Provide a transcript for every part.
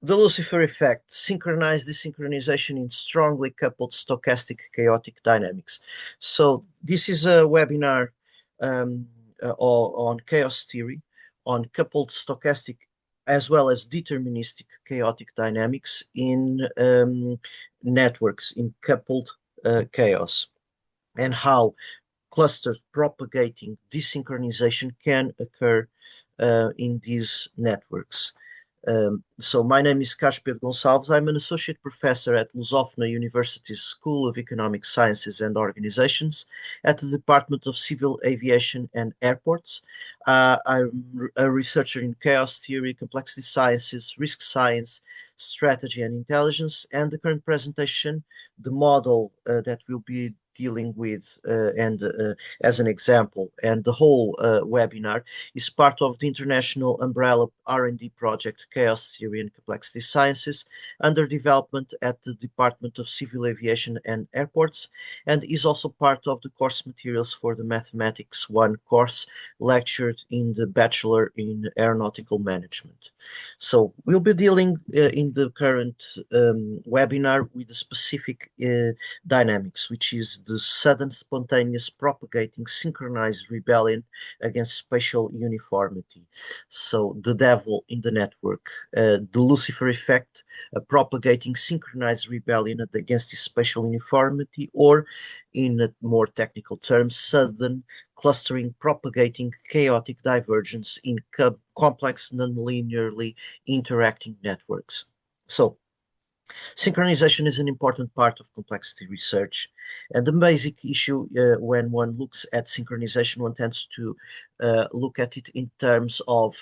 The Lucifer effect, synchronized desynchronization in strongly coupled stochastic chaotic dynamics. So this is a webinar um, on chaos theory, on coupled stochastic as well as deterministic chaotic dynamics in networks, in coupled chaos, and how clusters propagating desynchronization can occur in these networks. So my name is Carlos Pedro Gonçalves. I'm an associate professor at Lusófona University's School of Economic Sciences and Organizations at the Department of Civil Aviation and Airports. I'm a researcher in chaos theory, complexity sciences, risk science, strategy and intelligence, and the current presentation, the model that we'll be dealing with and as an example, and the whole webinar is part of the international umbrella R&D project Chaos Theory and Complexity Sciences under development at the Department of Civil Aviation and Airports, and is also part of the course materials for the Mathematics 1 course lectured in the Bachelor in Aeronautical Management. So we'll be dealing in the current webinar with the specific dynamics, which is the sudden spontaneous propagating synchronized rebellion against spatial uniformity. So the devil in the network, the Lucifer effect, propagating synchronized rebellion against the spatial uniformity, or in more technical terms, sudden clustering propagating chaotic divergence in complex non-linearly interacting networks. So synchronization is an important part of complexity research, and the basic issue when one looks at synchronization, one tends to look at it in terms of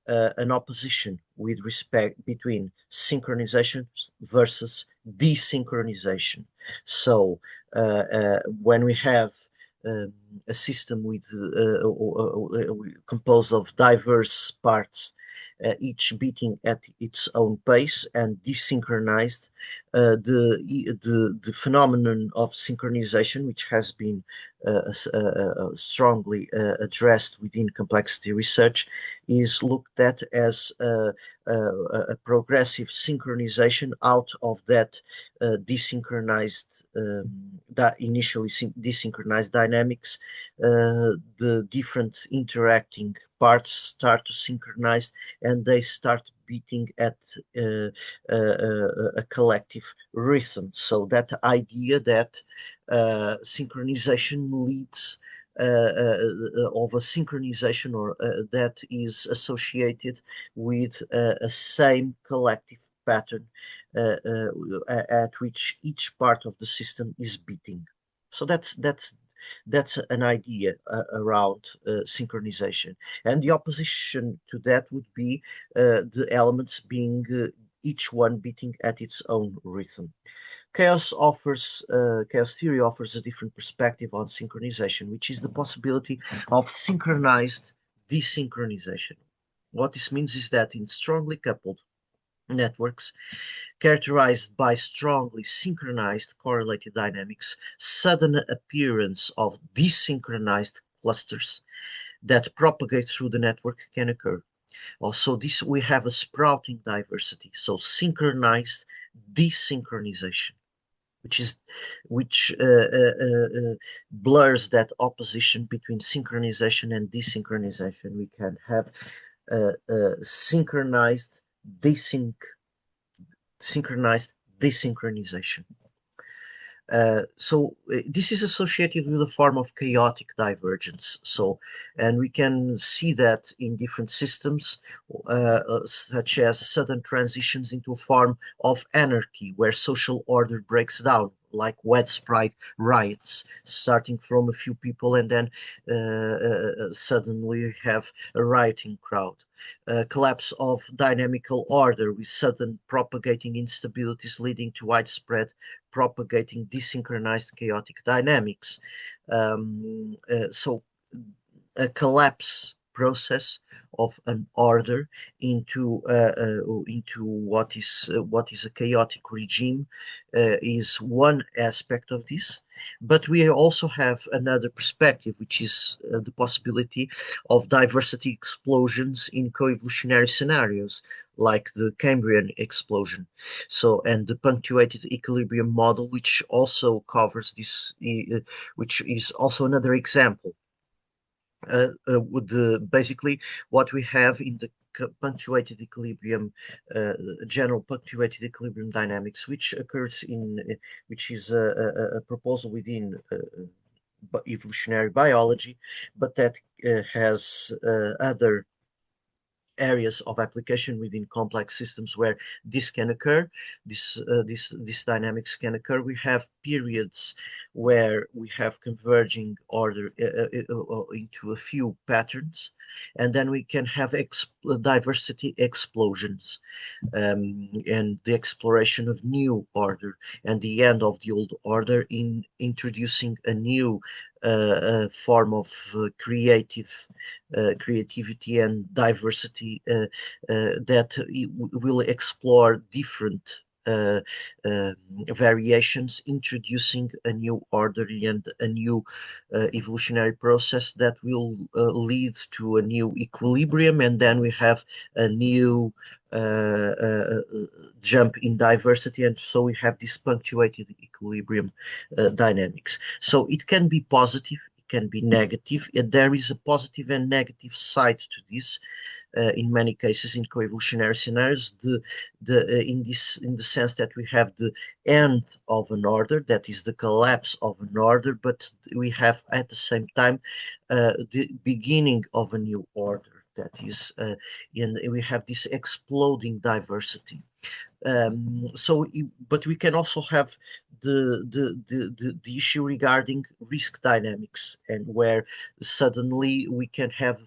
an opposition with respect between synchronization versus desynchronization. So when we have a system with composed of diverse parts, each beating at its own pace and desynchronized. The phenomenon of synchronization, which has been strongly addressed within complexity research, is looked at as a progressive synchronization out of that desynchronized, that initially desynchronized dynamics. The different interacting parts start to synchronize and they start beating at a collective rhythm. So that idea that synchronization leads of a synchronization or that is associated with a same collective pattern at which each part of the system is beating. So that's an idea around synchronization. And the opposition to that would be the elements being each one beating at its own rhythm. Chaos theory offers a different perspective on synchronization, which is the possibility of synchronized desynchronization. What this means is that in strongly coupled networks, characterized by strongly synchronized correlated dynamics, sudden appearance of desynchronized clusters that propagate through the network can occur. Also, this we have a sprouting diversity, so synchronized desynchronization, which blurs that opposition between synchronization and desynchronization. We can have synchronized desynchronization. So this is associated with a form of chaotic divergence. So, and we can see that in different systems, such as sudden transitions into a form of anarchy, where social order breaks down, like widespread riots, starting from a few people, and then suddenly have a rioting crowd. Collapse of dynamical order with sudden propagating instabilities leading to widespread propagating desynchronized chaotic dynamics. So a collapse process of an order into what is a chaotic regime is one aspect of this. But we also have another perspective, which is the possibility of diversity explosions in co-evolutionary scenarios, like the Cambrian explosion. So, and the punctuated equilibrium model, which also covers this, which is also another example. Basically what we have in the punctuated equilibrium, uh, general punctuated equilibrium dynamics, which occurs in, which is a proposal within evolutionary biology, but that has other areas of application within complex systems where this can occur. This dynamics can occur. We have periods where we have converging order into a few patterns, and then we can have diversity explosions, and the exploration of new order and the end of the old order in introducing a new form of creativity and diversity that will explore different uh, uh, variations, introducing a new order and a new evolutionary process that will lead to a new equilibrium, and then we have a new jump in diversity, and so we have this punctuated equilibrium dynamics. So it can be positive, it can be negative. There is a positive and negative side to this. In many cases, in coevolutionary scenarios, in the sense that we have the end of an order, that is the collapse of an order, but we have at the same time the beginning of a new order. That is, and we have this exploding diversity. But we can also have the issue regarding risk dynamics, and where suddenly we can have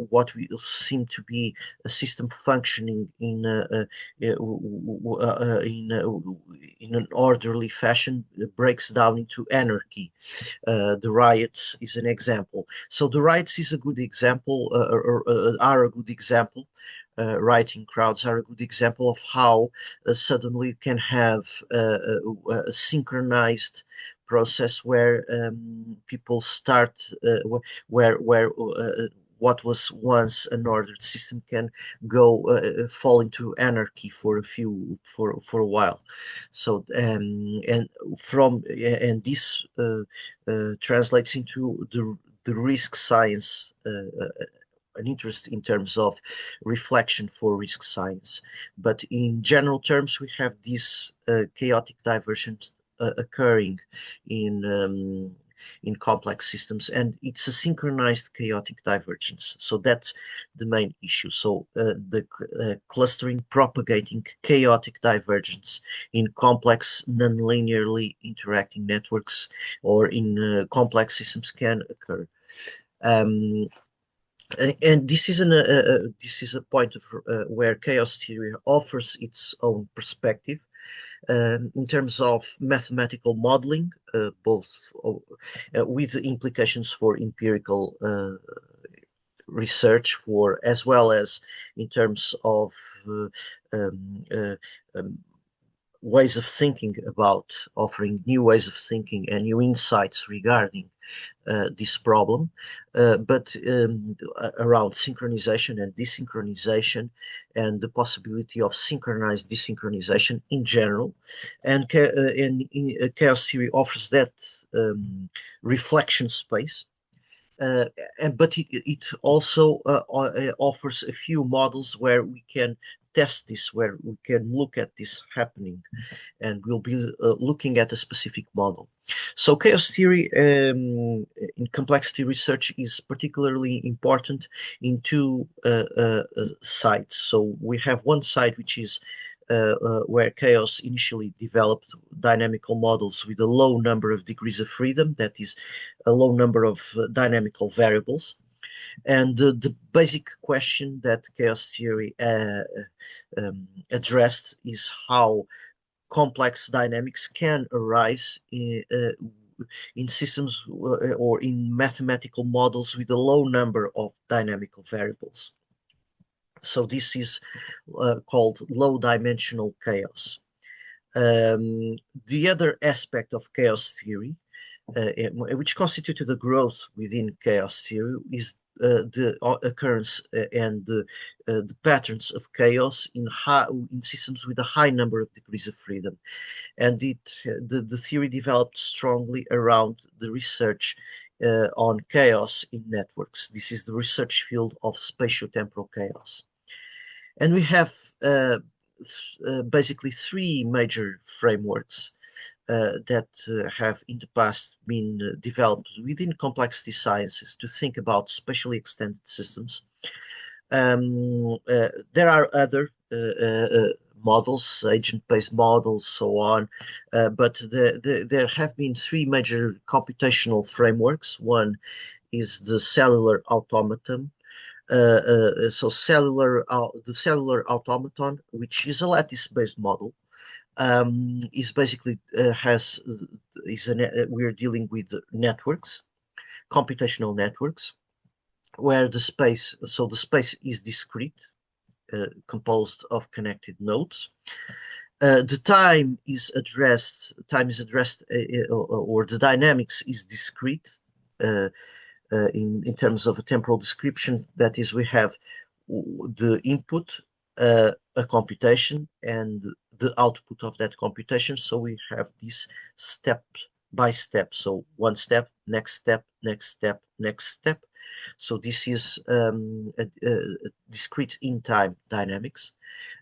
what we seem to be a system functioning in an orderly fashion breaks down into anarchy. The riots is an example. So the riots is a good example, are a good example. Rioting crowds are a good example of how suddenly you can have a synchronized process where people start where what was once an ordered system can go fall into anarchy for a while. So and from and this translates into the risk science, an interest in terms of reflection for risk science. But in general terms, we have these chaotic divergence occurring in um, in complex systems, and it's a synchronized chaotic divergence. So that's the main issue. So the clustering, propagating chaotic divergence in complex, non-linearly interacting networks or in complex systems can occur. Um, and this is a point of where chaos theory offers its own perspective in terms of mathematical modeling, both with implications for empirical research, for as well as in terms of uh, um, uh, um, ways of thinking, about offering new ways of thinking and new insights regarding this problem, but around synchronization and desynchronization, and the possibility of synchronized desynchronization in general. And chaos theory offers that reflection space. Uh, but it also offers a few models where we can test this, where we can look at this happening, and we'll be looking at a specific model. So chaos theory in complexity research is particularly important in two sides. So we have one side which is where chaos initially developed dynamical models with a low number of degrees of freedom, that is, a low number of dynamical variables. And the basic question that chaos theory addressed is how complex dynamics can arise in systems or in mathematical models with a low number of dynamical variables. So this is called low dimensional chaos. The other aspect of chaos theory, which constituted the growth within chaos theory, is the occurrence and the patterns of chaos in systems with a high number of degrees of freedom. And the theory developed strongly around the research on chaos in networks. This is the research field of spatiotemporal chaos. And we have basically three major frameworks that have in the past been developed within complexity sciences to think about spatially extended systems. There are other models, agent-based models, so on, but there have been three major computational frameworks. One is the cellular automaton. So the cellular automaton, which is a lattice-based model, is basically we're dealing with networks, computational networks, where the space is discrete, composed of connected nodes. The time is addressed, or the dynamics is discrete in terms of a temporal description. That is, we have the input, a computation, and the output of that computation. So we have this step by step. So one step, next step, next step, next step. So this is a discrete in time dynamics.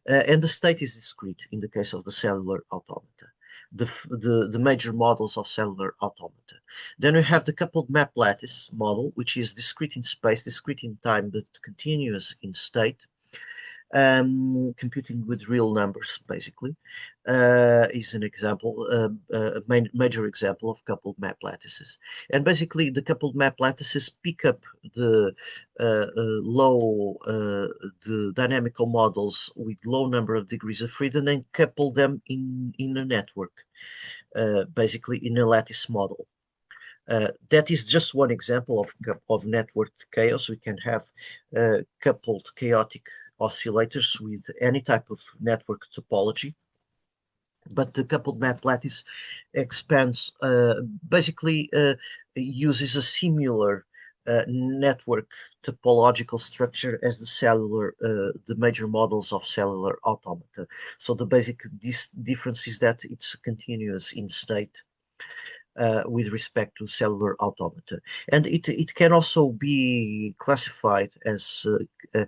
And the state is discrete in the case of the cellular automata, the major models of cellular automata. Then we have the coupled map lattice model, which is discrete in space, discrete in time, but continuous in state. Computing with real numbers, basically, is an example, a major example of coupled map lattices. And basically, the coupled map lattices pick up the dynamical models with low number of degrees of freedom and couple them in a network, basically in a lattice model. That is just one example of networked chaos. We can have coupled chaotic oscillators with any type of network topology. But the coupled map lattice expands, basically uses a similar network topological structure as the major models of cellular automata. So the basic difference is that it's continuous in state. With respect to cellular automata. And it can also be classified as a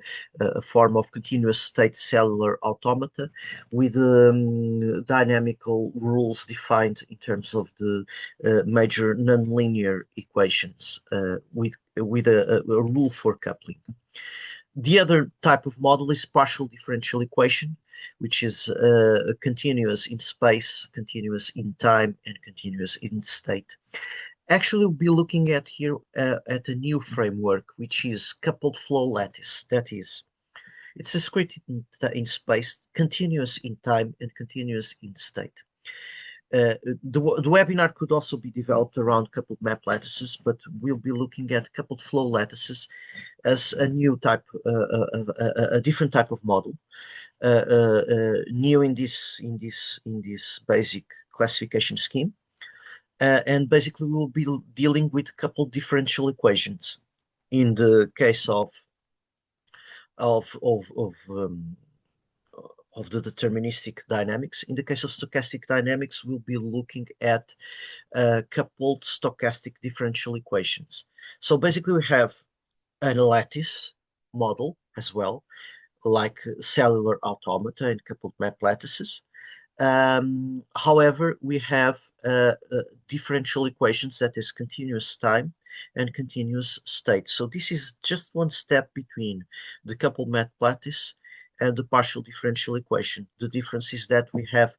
form of continuous state cellular automata with dynamical rules defined in terms of the major nonlinear equations with a rule for coupling. The other type of model is partial differential equation, which is continuous in space, continuous in time, and continuous in state. Actually, we'll be looking at here at a new framework, which is coupled flow lattice. That is, it's discrete in space, continuous in time, and continuous in state. The webinar could also be developed around coupled map lattices, but we'll be looking at coupled flow lattices as a new type, a different type of model, new in this basic classification scheme, and basically we'll be dealing with coupled differential equations. In the case of the deterministic dynamics. In the case of stochastic dynamics, we'll be looking at coupled stochastic differential equations. So basically we have a lattice model as well, like cellular automata and coupled map lattices. However, we have differential equations that is continuous time and continuous state. So this is just one step between the coupled map lattice and the partial differential equation. The difference is that we have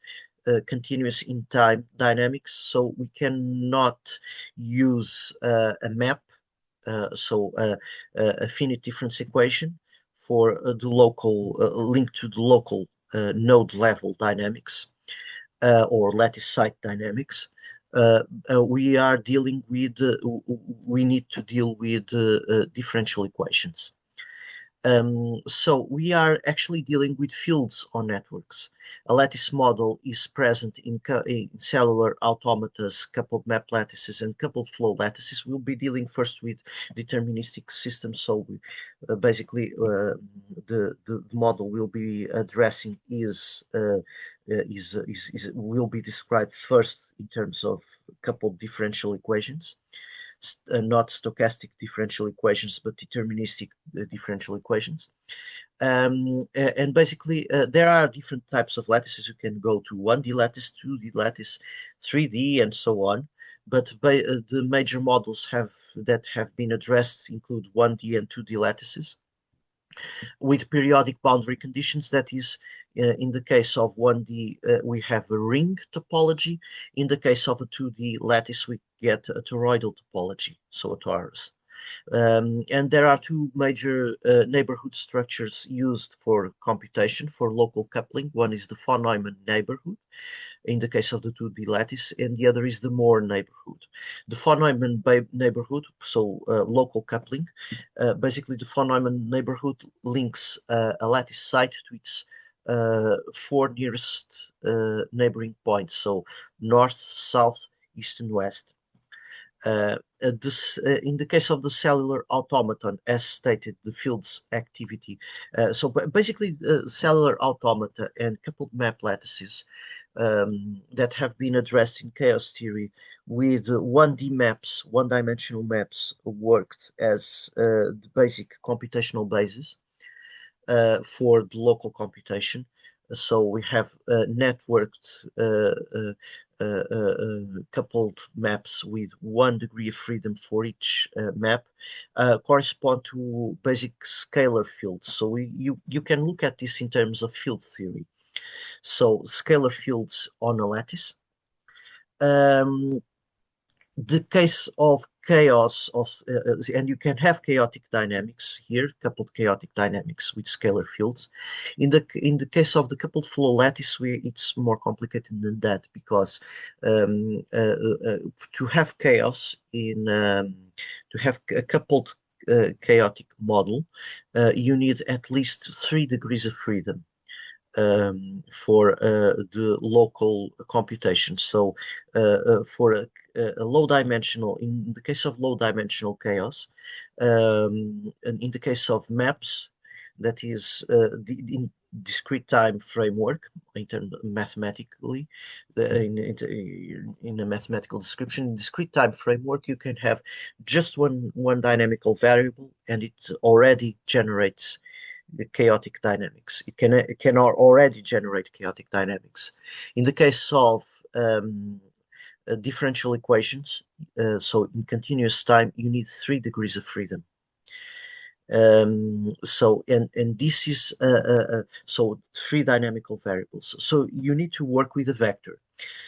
continuous in time dynamics, so we cannot use a map, a finite difference equation for the local link to the local node level dynamics or lattice site dynamics. We are dealing with, we need to deal with differential equations. So we are actually dealing with fields on networks. A lattice model is present in cellular automatas, coupled map lattices, and coupled flow lattices. We'll be dealing first with deterministic systems. So basically, the model we'll be addressing will be described first in terms of coupled differential equations, not stochastic differential equations, but deterministic differential equations. And basically, there are different types of lattices. You can go to 1D lattice, 2D lattice, 3D, and so on. But the major models that have been addressed include 1D and 2D lattices with periodic boundary conditions. That is, in the case of 1D, we have a ring topology. In the case of a 2D lattice, we get a toroidal topology, so a torus. And there are two major neighborhood structures used for computation for local coupling. One is the von Neumann neighborhood, in the case of the 2D lattice, and the other is the Moore neighborhood. The von Neumann neighborhood, so local coupling, basically the von Neumann neighborhood links a lattice site to its four nearest neighboring points, so north, south, east, and west. In the case of the cellular automaton, as stated, the field's activity. So basically, cellular automata and coupled map lattices that have been addressed in chaos theory with 1D maps, one-dimensional maps, worked as the basic computational basis for the local computation. So we have networked coupled maps with 1 degree of freedom for each map correspond to basic scalar fields. So you can look at this in terms of field theory. So scalar fields on a lattice. The case of chaos and you can have chaotic dynamics here, coupled chaotic dynamics with scalar fields. In the case of the coupled flow lattice, it's more complicated than that, because to have chaos to have a coupled chaotic model, you need at least 3 degrees of freedom for the local computation. So for a low dimensional, in the case of low dimensional chaos, and in the case of maps, that is in discrete time framework, mathematically, in a mathematical description, in discrete time framework, you can have just one dynamical variable, and it already generates the chaotic dynamics. It can already generate chaotic dynamics. In the case of differential equations, so in continuous time, you need 3 degrees of freedom. So this is so 3 dynamical variables. So you need to work with a vector.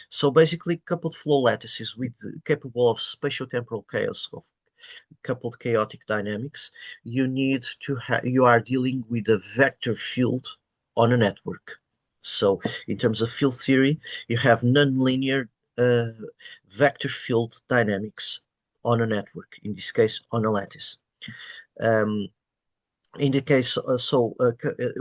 So basically, coupled flow lattices capable of spatiotemporal chaos of coupled chaotic dynamics, you are dealing with a vector field on a network. So in terms of field theory, you have nonlinear vector field dynamics on a network, in this case on a lattice. In the case,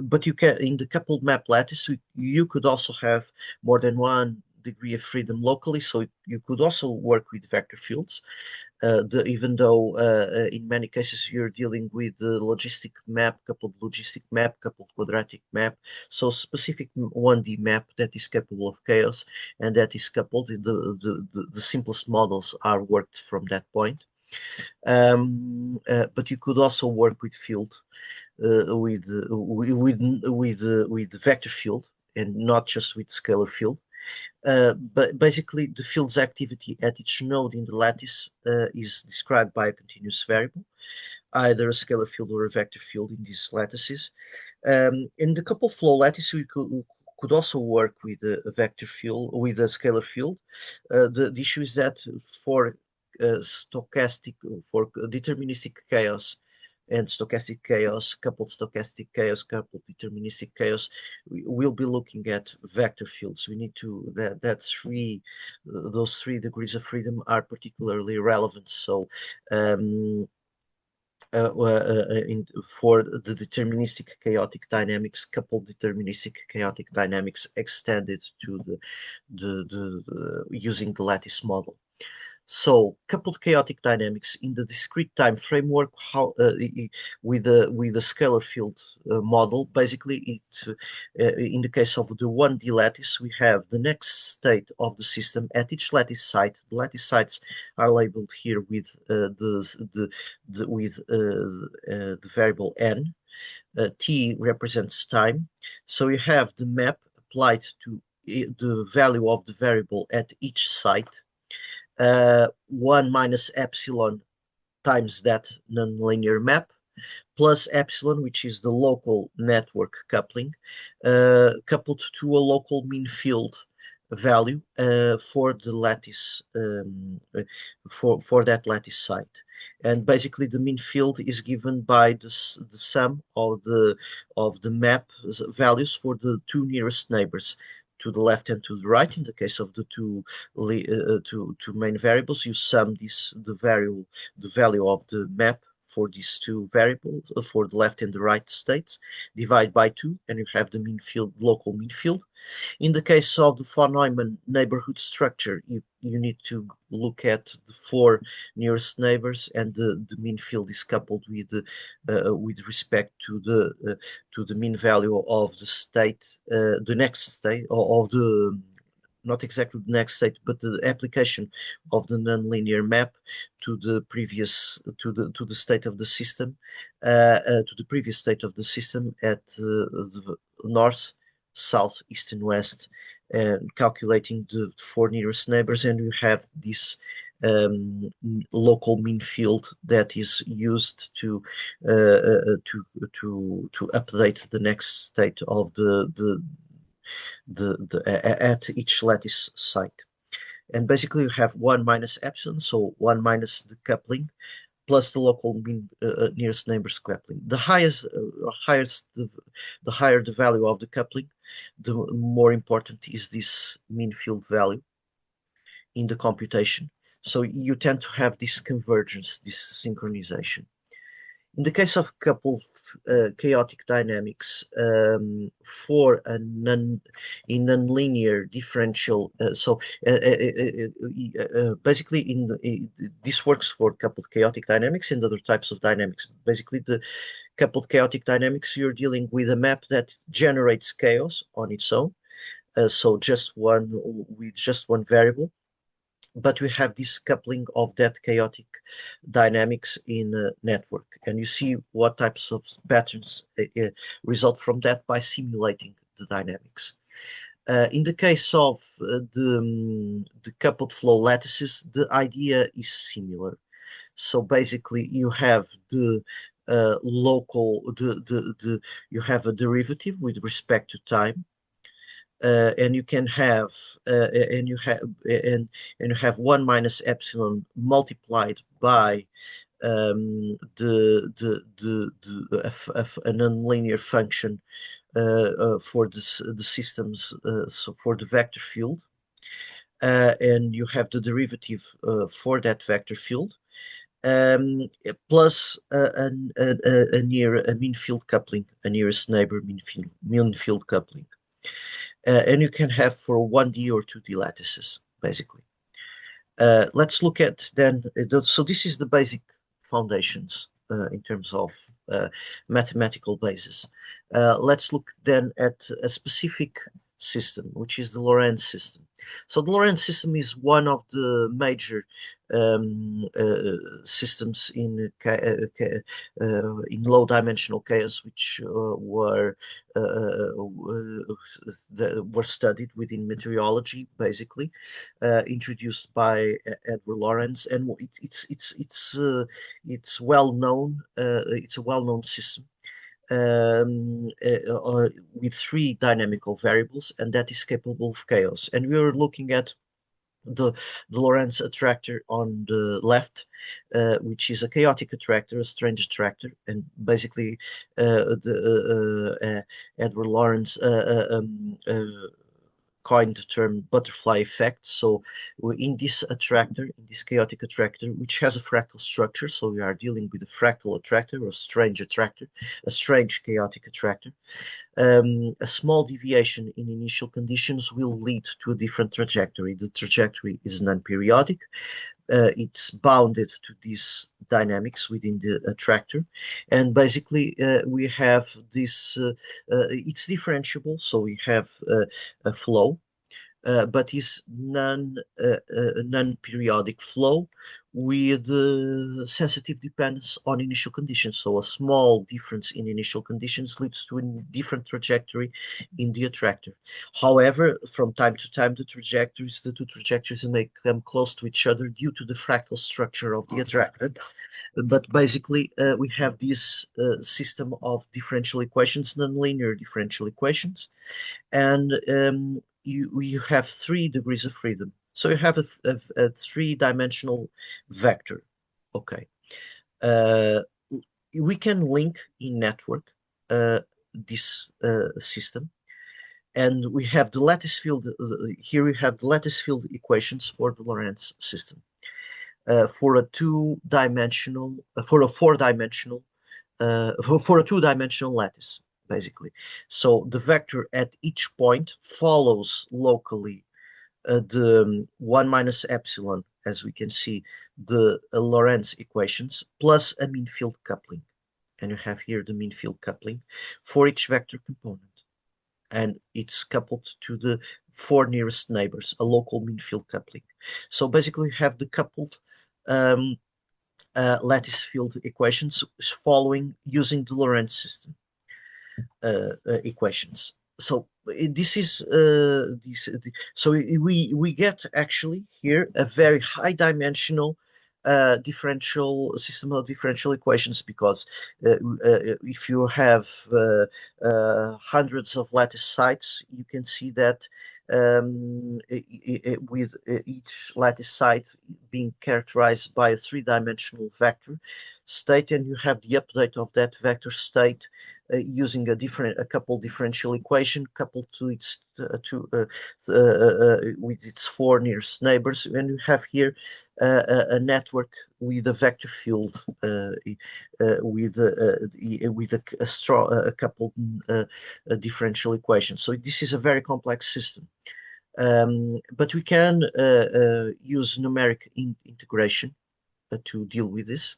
but you can, in the coupled map lattice, you could also have more than 1 degree of freedom locally, so you could also work with vector fields. Even though in many cases you're dealing with the logistic map, coupled logistic map, coupled quadratic map, so specific 1D map that is capable of chaos and that is coupled. The simplest models are worked from that point. But you could also work with field, with vector field, and not just with scalar field. But basically, the field's activity at each node in the lattice is described by a continuous variable, either a scalar field or a vector field in these lattices. In the coupled flow lattice, we could also work with a vector field, with a scalar field. The issue is that for stochastic, for deterministic chaos and stochastic chaos, coupled stochastic chaos, coupled deterministic chaos, we'll be looking at vector fields. We need to those 3 degrees of freedom are particularly relevant. So for the deterministic chaotic dynamics, coupled deterministic chaotic dynamics extended to the using the lattice model. So, coupled chaotic dynamics in the discrete time framework, with the scalar field model, basically in the case of the 1D lattice, we have the next state of the system at each lattice site. The lattice sites are labeled here with the variable n. T represents time. So you have the map applied to the value of the variable at each site, 1 minus epsilon times that nonlinear map, plus epsilon, which is the local network coupling, coupled to a local mean field value for the lattice, for that lattice site. And basically, the mean field is given by the sum of the map values for the two nearest neighbors, to the left and to the right. In the case of the two main variables, you sum the value of the map for these two variables, for the left and the right states, divide by two, and you have the mean field, local mean field. In the case of the von Neumann neighborhood structure, you need to look at the four nearest neighbors, and the mean field is coupled with respect to the mean value of the state, the next state, or of the not exactly the next state, but the application of the nonlinear map to the previous to the state of the system, to the previous state of the system at the north, south, east, and west, and calculating the four nearest neighbors, and you have this local mean field that is used to update the next state of at each lattice site. And basically you have 1 minus epsilon, so 1 minus the coupling, plus the local mean nearest neighbors coupling. The higher the value of the coupling, the more important is this mean field value in the computation. So you tend to have this convergence, this synchronization. In the case of coupled chaotic dynamics, for in nonlinear differential, basically this works for coupled chaotic dynamics and other types of dynamics. Basically, the coupled chaotic dynamics, you're dealing with a map that generates chaos on its own, so just one variable, but we have this coupling of that chaotic dynamics in a network. And you see what types of patterns result from that by simulating the dynamics. In the case of the coupled flow lattices, the idea is similar. So basically, you have the you have a derivative with respect to time, and you can have and you have 1 minus epsilon multiplied by a nonlinear function for the systems, so for the vector field, and you have the derivative for that vector field, plus a mean field coupling, a nearest neighbor mean field coupling. And you can have for 1D or 2D lattices, basically. Let's look at then, so this is the basic foundations in terms of mathematical basis. Let's look then at a specific system, which is the Lorenz system. So the Lorenz system is one of the major systems in low-dimensional chaos, which were studied within meteorology, basically, introduced by Edward Lorenz, and it's well known. It's a well-known system with three dynamical variables, and that is capable of chaos. And we are looking at the Lorenz attractor on the left, which is a chaotic attractor, a strange attractor, and basically Edward Lorenz coined the term butterfly effect. So in this attractor, in this chaotic attractor, which has a fractal structure, so we are dealing with a fractal attractor or strange attractor, a strange chaotic attractor. A small deviation in initial conditions will lead to a different trajectory. The trajectory is non-periodic. It's bounded to these dynamics within the attractor, and basically we have this. It's differentiable, so we have a flow, but is non-periodic flow with sensitive dependence on initial conditions. So a small difference in initial conditions leads to a different trajectory in the attractor. However, from time to time, the two trajectories may come close to each other due to the fractal structure of the attractor. But basically, we have this system of differential equations, nonlinear differential equations, and you have 3 degrees of freedom. So you have a three-dimensional vector. Okay. Uh, we can link in network this system, and we have the lattice field. Here we have the lattice field equations for the Lorenz system. For a two-dimensional, for a four-dimensional, for a two-dimensional lattice, basically. So the vector at each point follows locally the 1 minus epsilon, as we can see, the Lorenz equations, plus a mean field coupling. And you have here the mean field coupling for each vector component. And it's coupled to the 4 nearest neighbors, a local mean field coupling. So basically, you have the coupled um, lattice field equations following using the Lorenz system equations. So this is so we get actually here a very high dimensional differential system of differential equations, because if you have hundreds of lattice sites, you can see that with each lattice site being characterized by a three-dimensional vector state, and you have the update of that vector state using a couple differential equation coupled to its with its 4 nearest neighbors, and you have here a network with a vector field with a strong a coupled differential equation. So this is a very complex system. But we can use numeric integration to deal with this.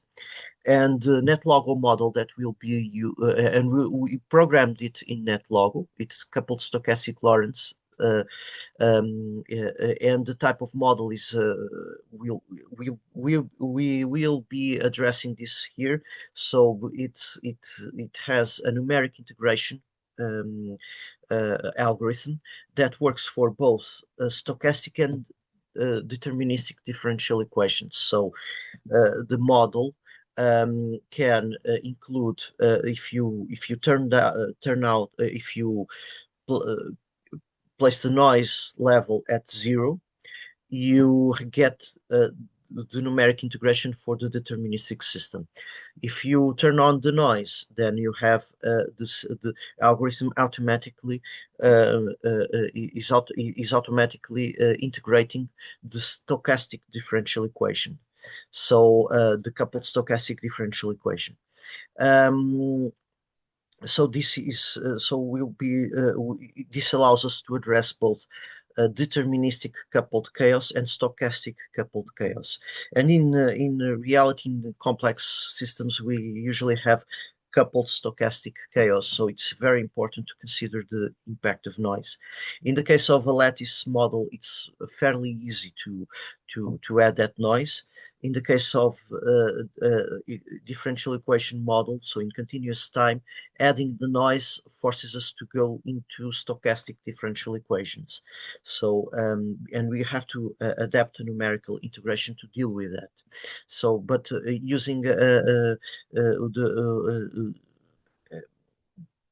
And the Netlogo model that will be and we programmed it in Netlogo. It's coupled stochastic Lorenz, and the type of model is we will be addressing this here. So it has a numeric integration algorithm that works for both stochastic and deterministic differential equations. So the model can include if you turn out if you pl- place the noise level at 0, you get the numeric integration for the deterministic system. If you turn on the noise, then you have the algorithm automatically is automatically integrating the stochastic differential equation. So the coupled stochastic differential equation. Um, so this is so will be this allows us to address both deterministic coupled chaos and stochastic coupled chaos. And in reality, in the complex systems, we usually have coupled stochastic chaos. So it's very important to consider the impact of noise. In the case of a lattice model, it's fairly easy to add that noise. In the case of differential equation model, so in continuous time, adding the noise forces us to go into stochastic differential equations. So, and we have to adapt a numerical integration to deal with that. So, but using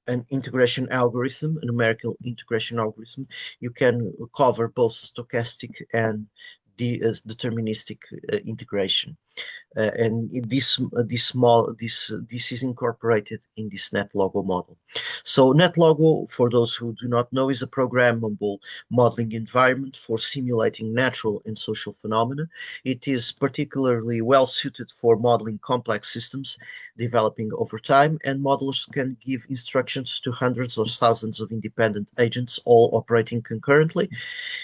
an integration algorithm, a numerical integration algorithm, you can cover both stochastic and the deterministic integration. And this is incorporated in this Netlogo model. So Netlogo, for those who do not know, is a programmable modeling environment for simulating natural and social phenomena. It is particularly well suited for modeling complex systems developing over time, and modelers can give instructions to hundreds or thousands of independent agents all operating concurrently,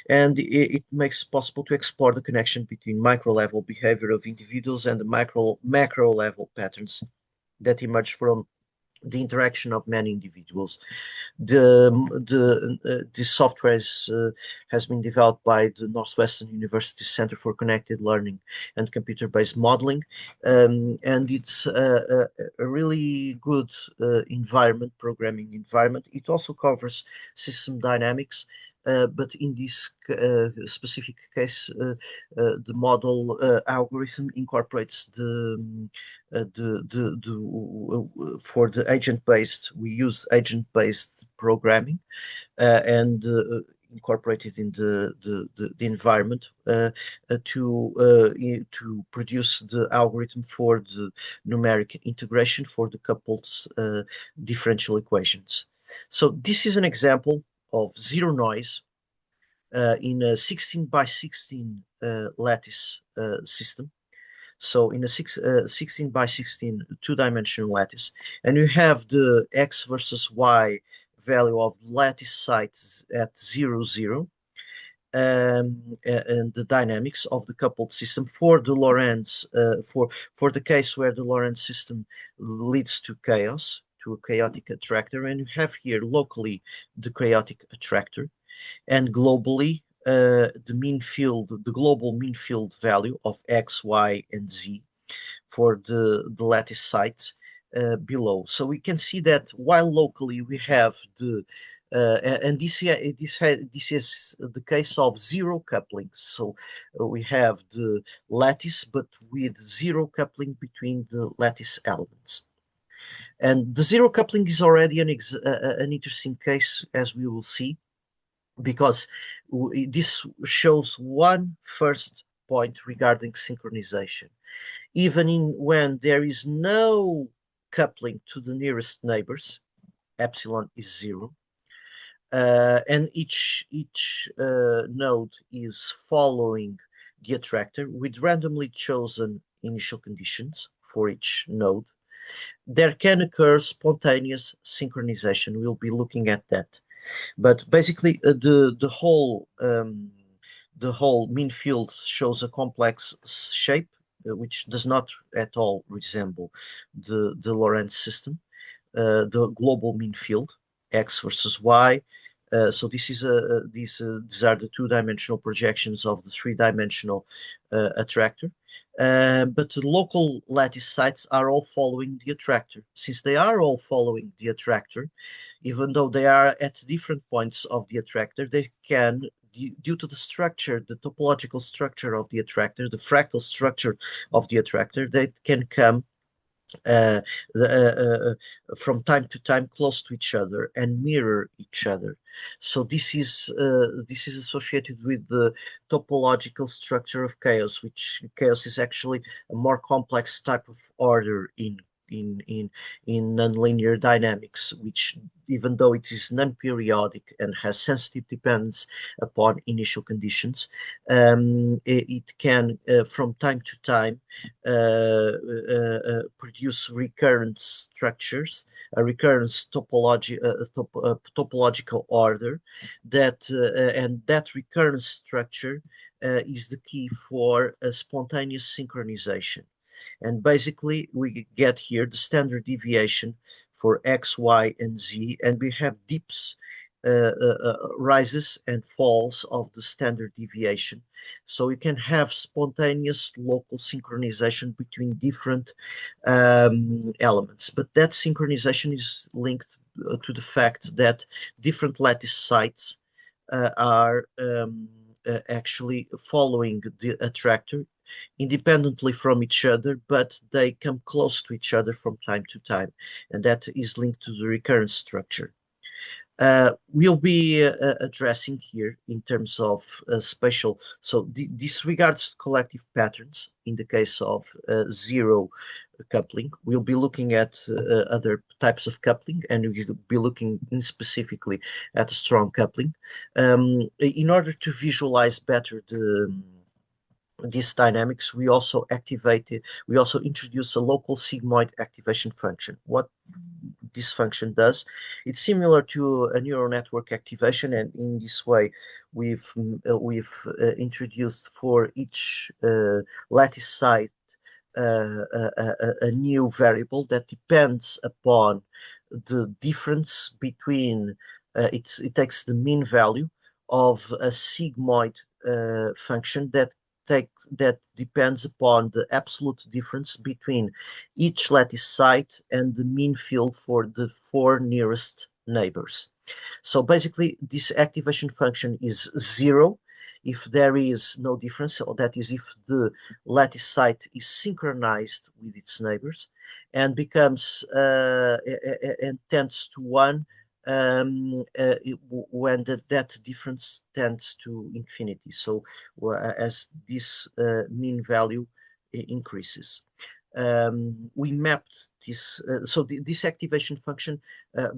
and it makes it possible to explore the connection between micro-level behavior of individuals and the macro-level patterns that emerge from the interaction of many individuals. This software has been developed by the Northwestern University Center for Connected Learning and Computer-Based Modeling, and it's a really good programming environment. It also covers system dynamics, but in this specific case, the model algorithm incorporates for the agent-based, we use agent-based programming and incorporated in the environment to produce the algorithm for the numeric integration for the coupled differential equations. So this is an example of zero noise in a 16 by 16 lattice system. So in a 16 by 16 two-dimensional lattice, and you have the x versus y value of lattice sites at 0, 0, and the dynamics of the coupled system for the Lorenz, for the case where the Lorenz system leads to chaos, to a chaotic attractor, and you have here locally the chaotic attractor, and globally the global mean field value of x, y, and z for the lattice sites below. So we can see that while locally we have and this is the case of zero coupling. So we have the lattice, but with zero coupling between the lattice elements. And the zero coupling is already an interesting case, as we will see, because this shows one first point regarding synchronization. Even when there is no coupling to the nearest neighbors, epsilon is 0, and each node is following the attractor with randomly chosen initial conditions for each node, there can occur spontaneous synchronization. We'll be looking at that. But basically, the whole mean field shows a complex shape, which does not at all resemble the Lorenz system. The global mean field, x versus y. So these are the two-dimensional projections of the three-dimensional attractor. But the local lattice sites are all following the attractor. Since they are all following the attractor, even though they are at different points of the attractor, they can, due to the structure, the topological structure of the attractor, the fractal structure of the attractor, they can come uh, from time to time close to each other and mirror each other. So this is associated with the topological structure of chaos, which chaos is actually a more complex type of order in nonlinear dynamics, which, even though it is non-periodic and has sensitive dependence upon initial conditions, it can from time to time produce recurrent structures, a recurrence topological order and that recurrence structure is the key for a spontaneous synchronization. And basically, we get here the standard deviation for X, Y, and Z, and we have dips, rises and falls of the standard deviation. So you can have spontaneous local synchronization between different elements. But that synchronization is linked to the fact that different lattice sites are actually following the attractor independently from each other, but they come close to each other from time to time, and that is linked to the recurrence structure. We'll be addressing here in terms of spatial. So this regards collective patterns in the case of zero coupling. We'll be looking at other types of coupling, and we'll be looking specifically at strong coupling in order to visualize better these dynamics. We also introduce a local sigmoid activation function. What this function does, it's similar to a neural network activation, and in this way, we've introduced for each lattice site a new variable that depends upon the difference between it takes the mean value of a sigmoid function that depends upon the absolute difference between each lattice site and the mean field for the four nearest neighbors. So basically, this activation function is zero if there is no difference, or that is, if the lattice site is synchronized with its neighbors, and becomes and tends to one when that difference tends to infinity. So as this mean value increases, we mapped this. This activation function,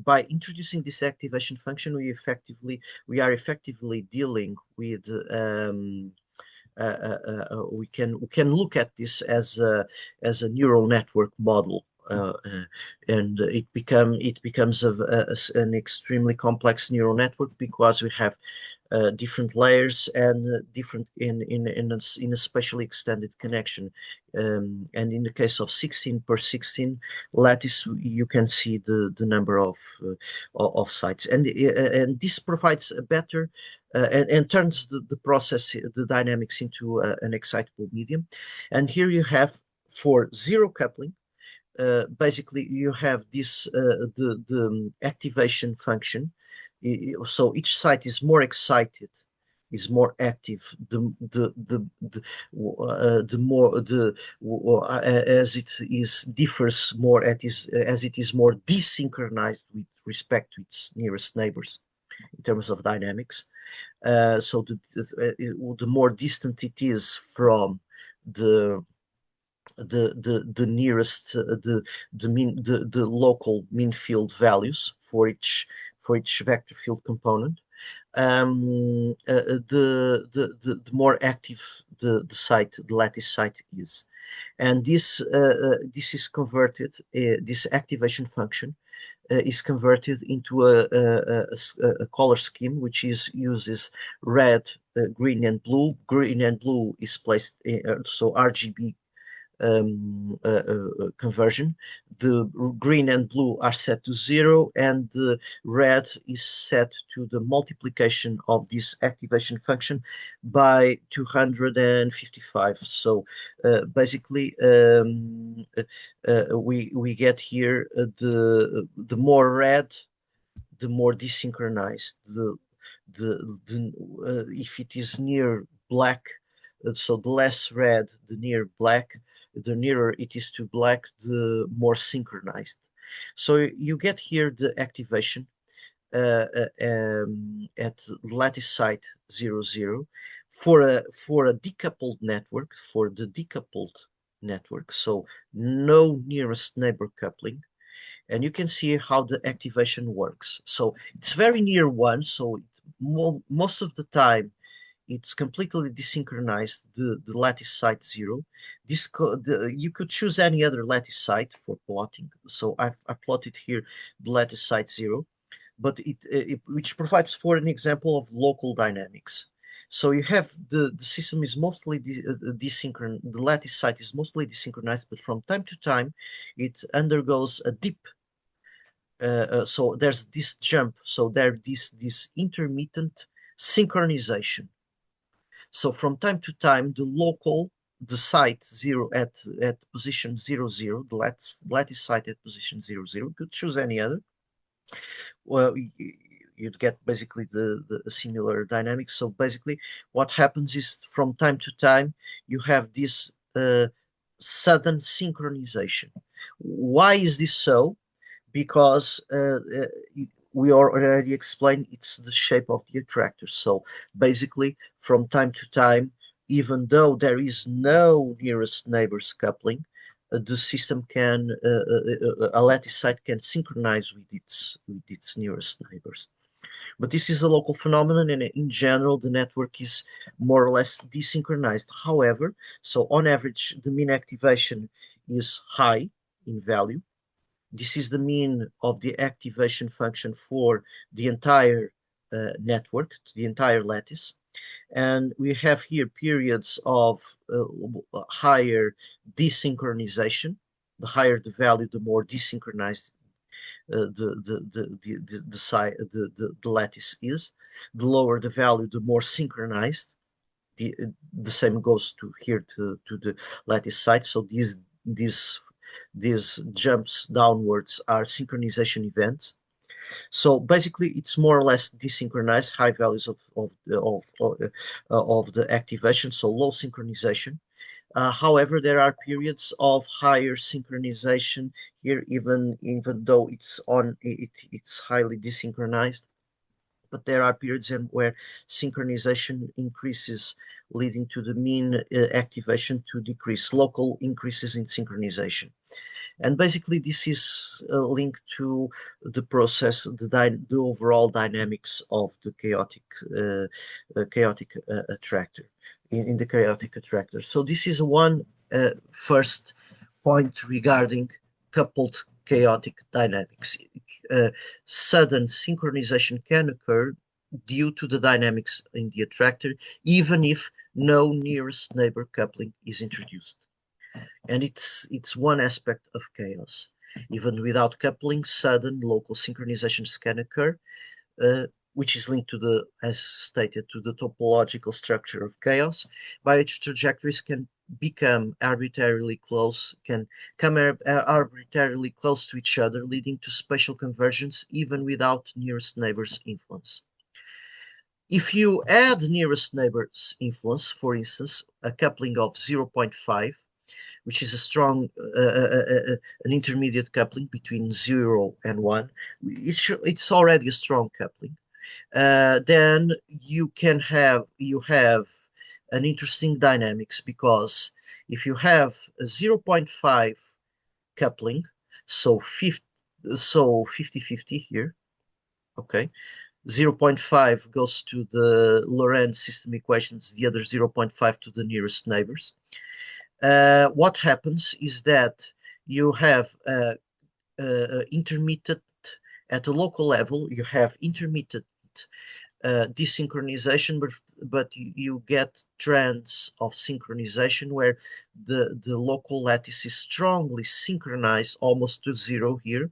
by introducing this activation function, we are effectively dealing with we can look at this as a neural network model, and it becomes an extremely complex neural network because we have different layers and different in a spatially extended connection. And in the case of 16 per 16 lattice, you can see the number of sites, and this provides a better and turns the process, the dynamics, into an excitable medium. And here you have, for zero coupling, basically you have this the activation function. So each site is more excited, is more active, the more as it is differs more as it is more desynchronized with respect to its nearest neighbors in terms of dynamics. So the more distant it is from the nearest the local mean field values for each vector field component, the more active the lattice site is. And this is converted, this activation function is converted into a color scheme which uses red, green, and blue. Green and blue is placed so RGB conversion. The green and blue are set to zero, and the red is set to the multiplication of this activation function by 255. So basically, we get here the more red, the more desynchronized. If it is near black, so the less red, the near black, the nearer it is to black, the more synchronized. So you get here the activation at lattice site 00 for a decoupled network, for the decoupled network. So no nearest neighbor coupling. And you can see how the activation works. So it's very near one, so most of the time it's completely desynchronized, the lattice site 0. You could choose any other lattice site for plotting. So I plotted here the lattice site 0, but which provides for an example of local dynamics. So you have the system is mostly desynchronized, the lattice site is mostly desynchronized, but from time to time it undergoes a dip. So there's this jump, so there's this intermittent synchronization. So from time to time, the site 0 at position 00, the lattice site at position 00, you could choose any other. Well, you'd get basically the similar dynamics. So basically, what happens is, from time to time, you have this sudden synchronization. Why is this so? Because we already explained, it's the shape of the attractor. So basically, from time to time, even though there is no nearest neighbors coupling, the system can, a lattice site can synchronize with its nearest neighbors. But this is a local phenomenon, and in general, the network is more or less desynchronized. However, so on average, the mean activation is high in value. This is the mean of the activation function for the entire network, the entire lattice. And we have here periods of higher desynchronization. The higher the value, the more desynchronized the lattice is. The lower the value, the more synchronized. The same goes to here to the lattice site. So these jumps downwards are synchronization events. So basically, it's more or less desynchronized, high values of the activation, so low synchronization. However, there are periods of higher synchronization here, even though it's highly desynchronized. But there are periods where synchronization increases, leading to the mean activation to decrease, local increases in synchronization. And basically, this is linked to the process, the overall dynamics of the chaotic attractor, in the chaotic attractor. So this is one first point regarding coupled chaotic dynamics. Sudden synchronization can occur due to the dynamics in the attractor, even if no nearest neighbor coupling is introduced. And it's one aspect of chaos. Even without coupling, sudden local synchronizations can occur, which is linked to the, as stated, to the topological structure of chaos, by which trajectories can become arbitrarily close, can come arbitrarily close to each other, leading to spatial convergence even without nearest neighbor's influence. If you add nearest neighbor's influence, for instance, a coupling of 0.5, which is a strong, an intermediate coupling between 0 and 1, it's already a strong coupling. Then you have an interesting dynamics, because if you have a 0.5 coupling, so 50-50 here, okay, 0.5 goes to the Lorenz system equations, the other 0.5 to the nearest neighbors. What happens is that you have intermittent, at a local level, you have intermittent desynchronization, but you get trends of synchronization where the local lattice is strongly synchronized, almost to zero here,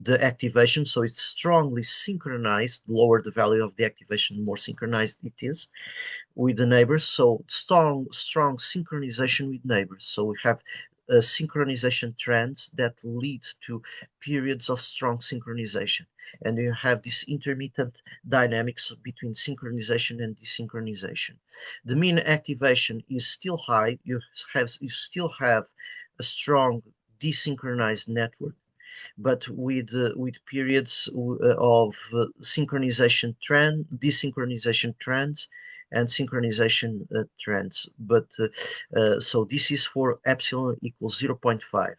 the activation. So it's strongly synchronized. The lower the value of the activation, the more synchronized it is with the neighbors. So strong synchronization with neighbors. So we have synchronization trends that lead to periods of strong synchronization. And you have this intermittent dynamics between synchronization and desynchronization. The mean activation is still high. You still have a strong desynchronized network, but with periods of desynchronization trends, and synchronization trends. But so this is for epsilon equals 0.5.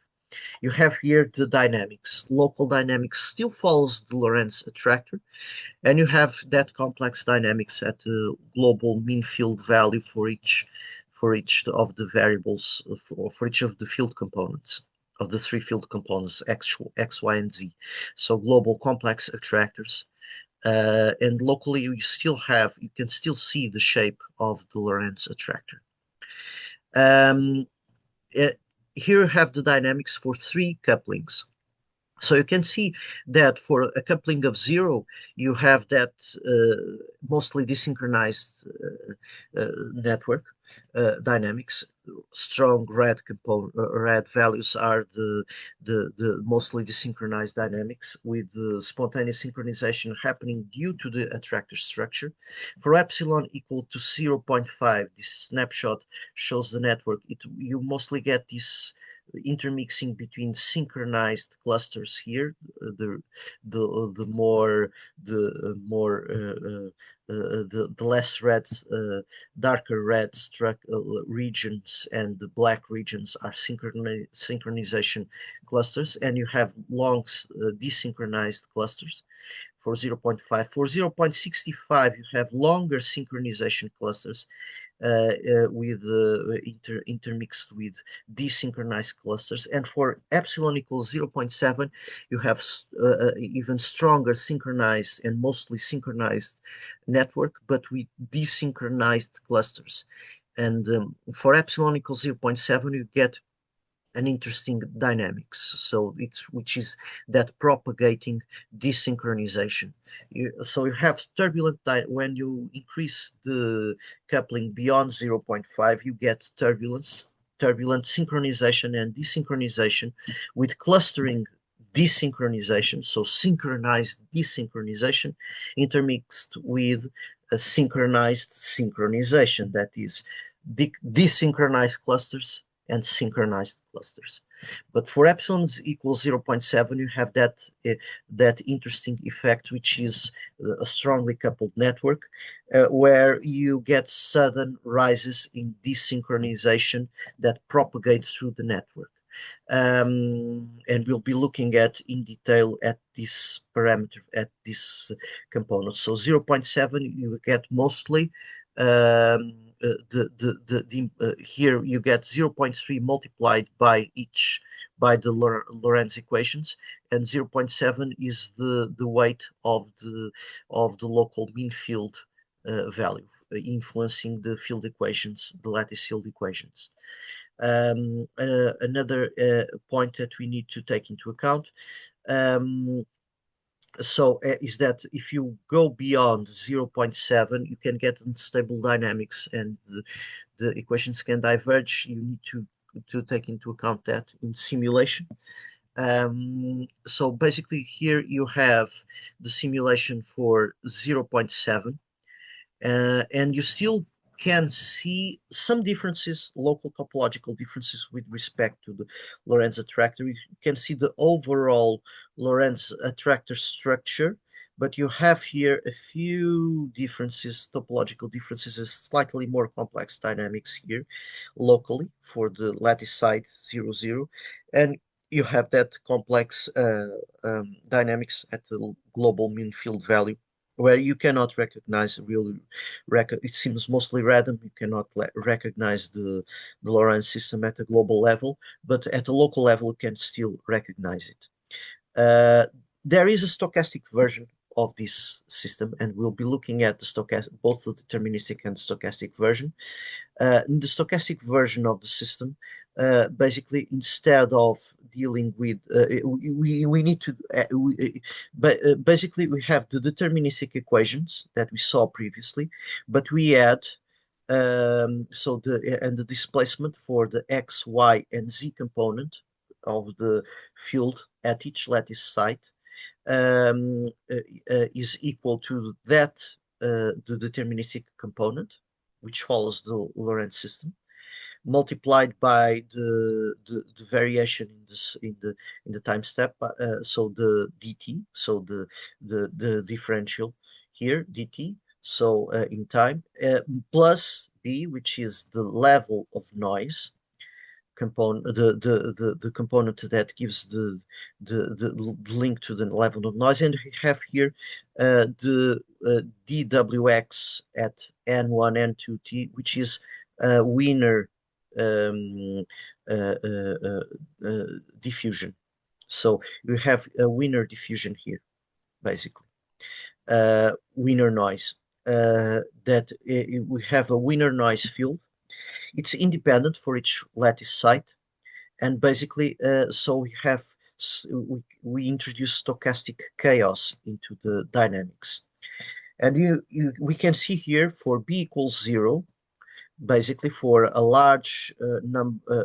You have here the dynamics. Local dynamics still follows the Lorenz attractor, and you have that complex dynamics at the global mean field value for each of the variables, for each of the field components, of the three field components, X, Y, and Z. So global complex attractors. And locally, you can still see the shape of the Lorenz attractor. Here you have the dynamics for three couplings. So you can see that for a coupling of 0, you have that mostly desynchronized network dynamics. Strong red values are the mostly desynchronized dynamics, with the spontaneous synchronization happening due to the attractor structure. For epsilon equal to 0.5, this snapshot shows the network. You mostly get this intermixing between synchronized clusters here, the more the less red, darker red regions and the black regions are synchronization clusters, and you have long desynchronized clusters for 0.5. For 0.65, you have longer synchronization clusters with intermixed with desynchronized clusters. And for epsilon equals 0.7, you have even stronger synchronized and mostly synchronized network, but with desynchronized clusters. And for epsilon equals 0.7, you get an interesting dynamics. So it's which is that propagating desynchronization. So you have turbulent when you increase the coupling beyond 0.5, you get turbulent synchronization and desynchronization with clustering desynchronization, so synchronized desynchronization intermixed with a synchronized synchronization, that is desynchronized clusters and synchronized clusters. But for epsilon equals 0.7, you have that interesting effect, which is a strongly coupled network, where you get sudden rises in desynchronization that propagate through the network. And we'll be looking at in detail at this parameter, at this component. So 0.7, you get mostly here you get 0.3 multiplied by the Lorenz equations, and 0.7 is the weight of the local mean field value, influencing the field equations, the lattice field equations. Another point that we need to take into account is that if you go beyond 0.7, you can get unstable dynamics, and the equations can diverge. You need to take into account that in simulation. So basically here you have the simulation for 0.7, and you still can see some differences, local topological differences with respect to the Lorenz attractor. You can see the overall Lorenz attractor structure, but you have here a few differences, topological differences, is slightly more complex dynamics here locally for the lattice side 0, 0, and you have that complex dynamics at the global mean field value, where you cannot recognize it seems mostly random. You cannot recognize the Lorenz system at a global level, but at a local level, you can still recognize it. There is a stochastic version of this system, and we'll be looking at the stochastic, both the deterministic and stochastic version. In the stochastic version of the system, basically, instead of dealing with, we need to, basically, we have the deterministic equations that we saw previously, but we add the displacement for the x, y, and z component of the field at each lattice site is equal to that the deterministic component, which follows the Lorenz system, multiplied by the variation in the time step, so the dt, so the differential here dt, so in time, plus b, which is the level of noise component, the component that gives the link to the level of noise, and we have here the dwx at n1 n2 t, which is Wiener diffusion. So you have a Wiener diffusion here, basically. Wiener noise. That we have a Wiener noise field. It's independent for each lattice site, and basically, so we introduce stochastic chaos into the dynamics, and we can see here for b equals 0, basically for a large number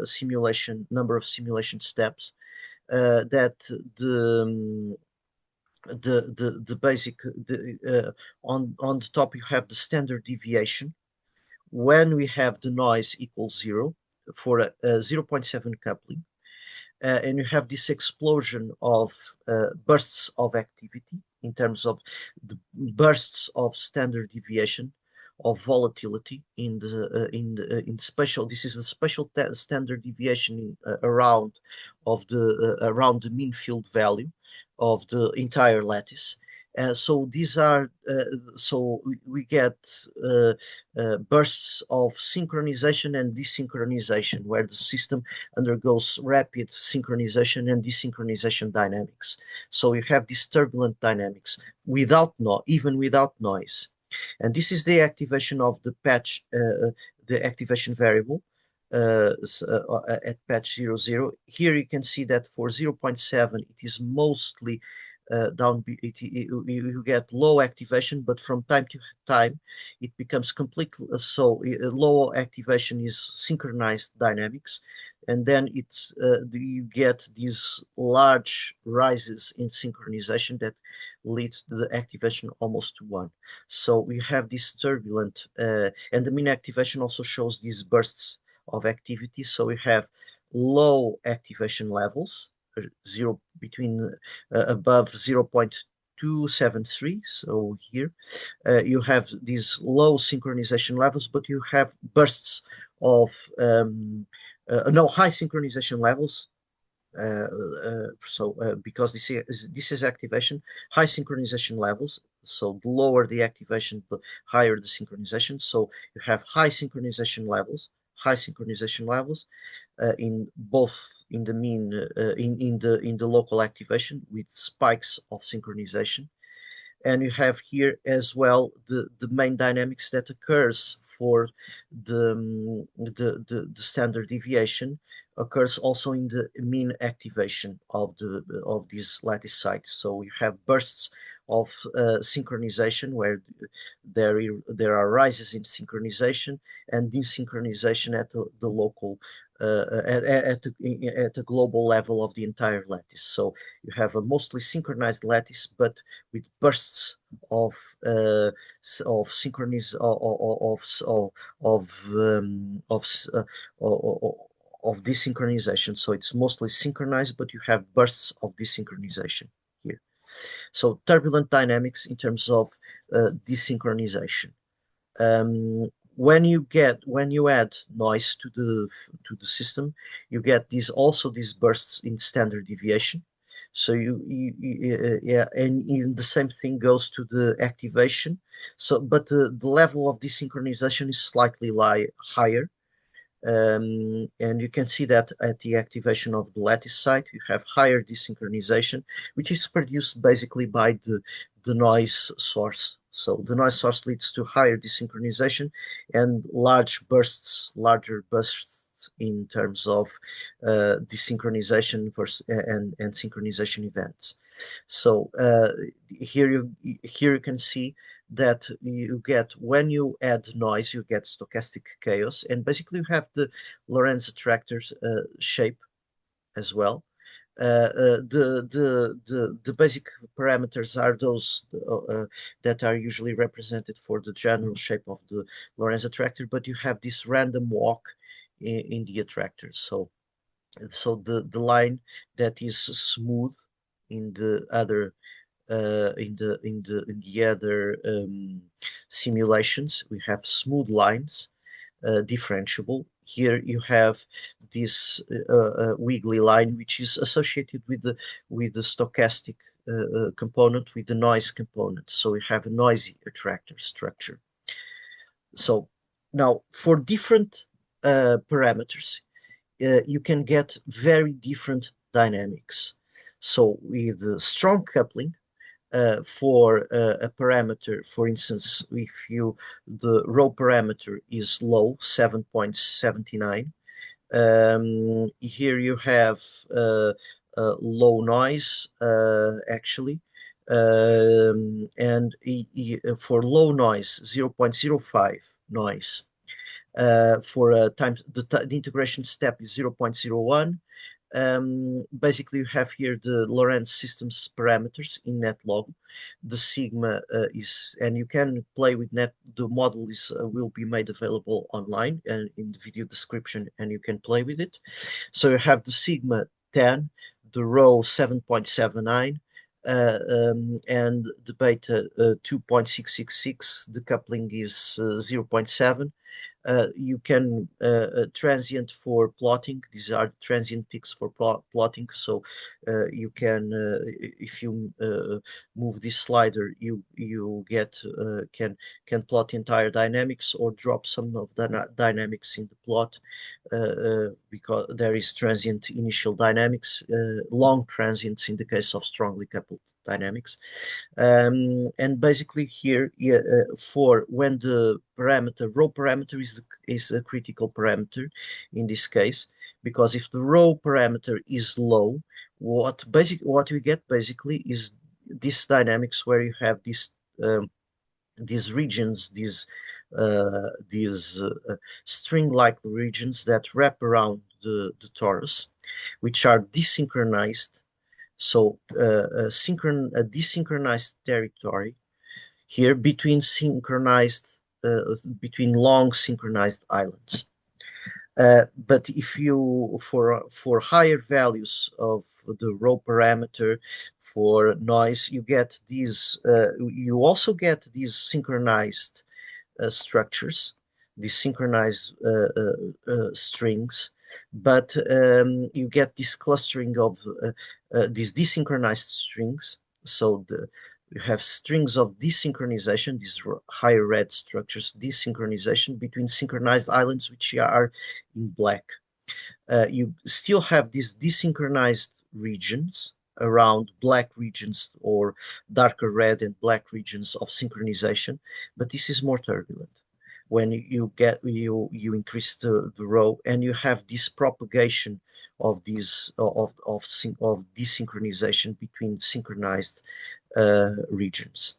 of simulation steps, that the basic on the top you have the standard deviation when we have the noise equals 0 for a 0.7 coupling, and you have this explosion of bursts of activity in terms of the bursts of standard deviation of volatility in special. This is the special standard deviation around of the around the mean field value of the entire lattice. So these are so we get bursts of synchronization and desynchronization, where the system undergoes rapid synchronization and desynchronization dynamics. So you have these turbulent dynamics without even without noise. And this is the activation of the patch, the activation variable at patch 00. Here you can see that for 0.7, it is mostly down, you get low activation, but from time to time, it becomes completely, so low activation is synchronized dynamics. And then you get these large rises in synchronization that leads to the activation almost to one. So we have this turbulent, and the mean activation also shows these bursts of activity. So we have low activation levels, zero between above 0.273. So here you have these low synchronization levels, but you have bursts of no high synchronization levels. Because this is activation, high synchronization levels. So the lower the activation, the higher the synchronization. So you have high synchronization levels in both in the mean in the local activation with spikes of synchronization. And you have here as well the main dynamics that occurs for the standard deviation occurs also in the mean activation of these lattice sites. So you have bursts of synchronization where there are rises in synchronization and desynchronization at the local at the global level of the entire lattice. So you have a mostly synchronized lattice, but with bursts of synchroniz of desynchronization. So it's mostly synchronized, but you have bursts of desynchronization here. So turbulent dynamics in terms of desynchronization. When you add noise to the system, you get these bursts in standard deviation. So yeah, and the same thing goes to the activation. So, but the level of desynchronization is slightly higher. And you can see that at the activation of the lattice site, you have higher desynchronization, which is produced basically by the noise source. So the noise source leads to higher desynchronization and larger bursts in terms of desynchronization and synchronization events. So here you can see that you get when you add noise, you get stochastic chaos, and basically you have the Lorenz attractors shape as well. The basic parameters are those that are usually represented for the general shape of the Lorenz attractor, but you have this random walk in the attractor. So the line that is smooth in the other in the other simulations, we have smooth lines, differentiable. Here you have this wiggly line, which is associated with the stochastic component, with the noise component. So we have a noisy attractor structure. So now for different parameters, you can get very different dynamics. So with strong coupling, for a parameter, for instance, if the rho parameter is low, 7.79, here you have low noise, actually, and for low noise, 0.05 noise. For the integration step is 0.01. Basically, you have here the Lorenz systems parameters in Netlogo. The sigma is, and you can play with net. The model will be made available online and in the video description, and you can play with it. So you have the sigma 10, the rho 7.79, and the beta 2.666. The coupling is 0.7. You can transient for plotting. These are transient ticks for plotting. So you can, if you move this slider, you get can plot entire dynamics or drop some of the dynamics in the plot because there is transient initial dynamics, long transients in the case of strongly coupled dynamics. And basically here, for when the parameter rho parameter is a critical parameter in this case, because if the rho parameter is low, what we get basically is this dynamics where you have these regions, these string-like regions that wrap around the torus, which are desynchronized. So a desynchronized territory here between between long synchronized islands. But if you for higher values of the rho parameter for noise, you get these. You also get these synchronized structures, these synchronized strings, but you get this clustering of these desynchronized strings. So you have strings of desynchronization, these higher red structures, desynchronization between synchronized islands, which are in black. You still have these desynchronized regions around black regions or darker red and black regions of synchronization, but this is more turbulent when you increase the rho and you have this propagation of desynchronization between synchronized regions.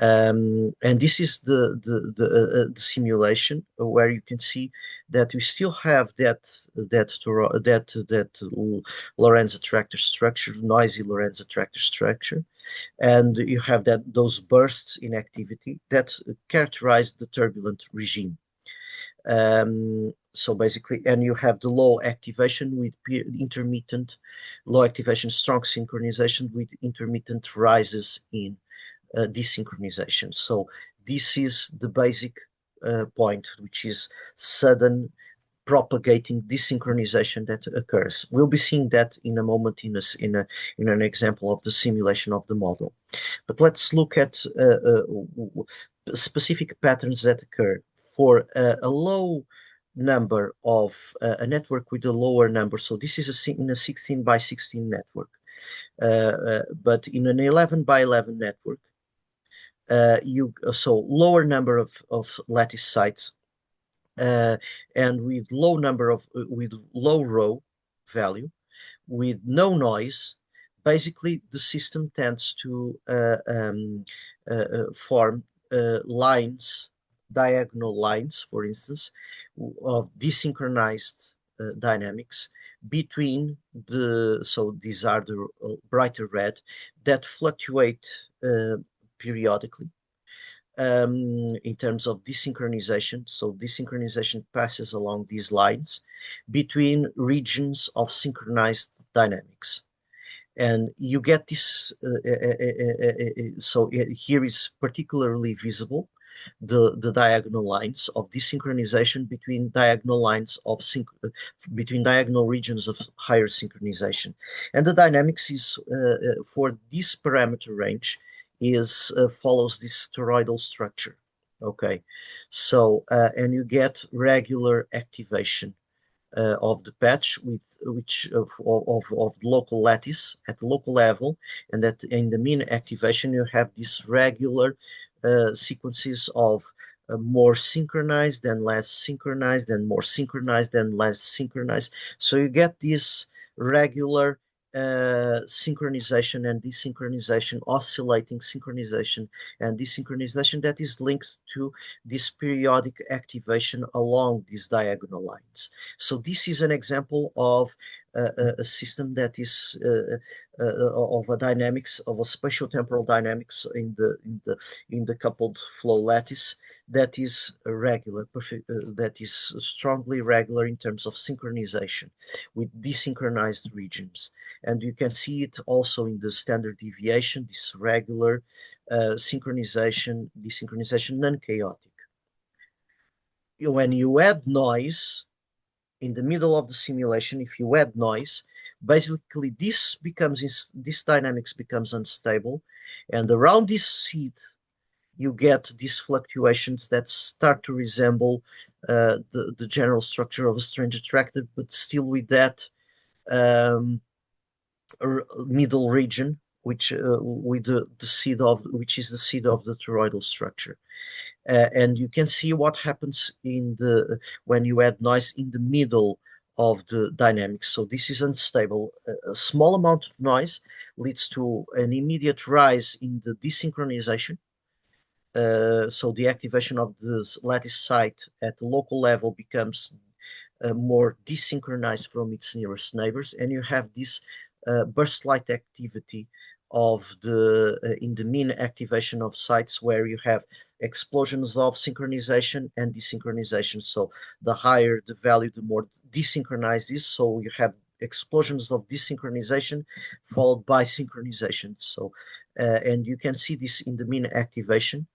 And this is the simulation where you can see that we still have that Lorenz attractor structure, noisy Lorenz attractor structure, and you have those bursts in activity that characterize the turbulent regime. So basically, and you have the low activation with intermittent, low activation, strong synchronization with intermittent rises in desynchronization. So this is the basic point, which is sudden propagating desynchronization that occurs. We'll be seeing that in a moment in an example of the simulation of the model. But let's look at specific patterns that occur for a low number of a network with a lower number. So this is in a 16 by 16 network, but in an 11 by 11 network, so lower number of lattice sites, and with with low rho value, with no noise, basically the system tends to form lines, diagonal lines, for instance, of desynchronized dynamics between so these are the brighter red that fluctuate periodically in terms of desynchronization. So desynchronization passes along these lines between regions of synchronized dynamics. And you get this, so here is particularly visible the diagonal lines of desynchronization between diagonal lines of between diagonal regions of higher synchronization. And the dynamics is for this parameter range is follows this toroidal structure. Okay, so and you get regular activation of the patch with of local lattice at the local level, and that in the mean activation you have these regular sequences of more synchronized and less synchronized and more synchronized and less synchronized. So you get this regular synchronization and desynchronization, oscillating synchronization and desynchronization that is linked to this periodic activation along these diagonal lines. So this is an example of a system that is of a dynamics of a spatial-temporal dynamics in the coupled flow lattice that is regular, perfect, that is strongly regular in terms of synchronization with desynchronized regions, and you can see it also in the standard deviation, this regular synchronization, desynchronization, non-chaotic. When you add noise in the middle of the simulation, if you add noise, basically this dynamics becomes unstable, and around this seed you get these fluctuations that start to resemble the general structure of a strange attractor, but still with that um, middle region, which with the seed of which is the seed of the toroidal structure. And you can see what happens in the when you add noise in the middle of the dynamics. So this is unstable. A small amount of noise leads to an immediate rise in the desynchronization. So the activation of the lattice site at the local level becomes more desynchronized from its nearest neighbors, and you have this burst-like activity of the in the mean activation of sites where you have explosions of synchronization and desynchronization. So the higher the value, the more desynchronized is. So you have explosions of desynchronization followed by synchronization. So and you can see this in the mean activation,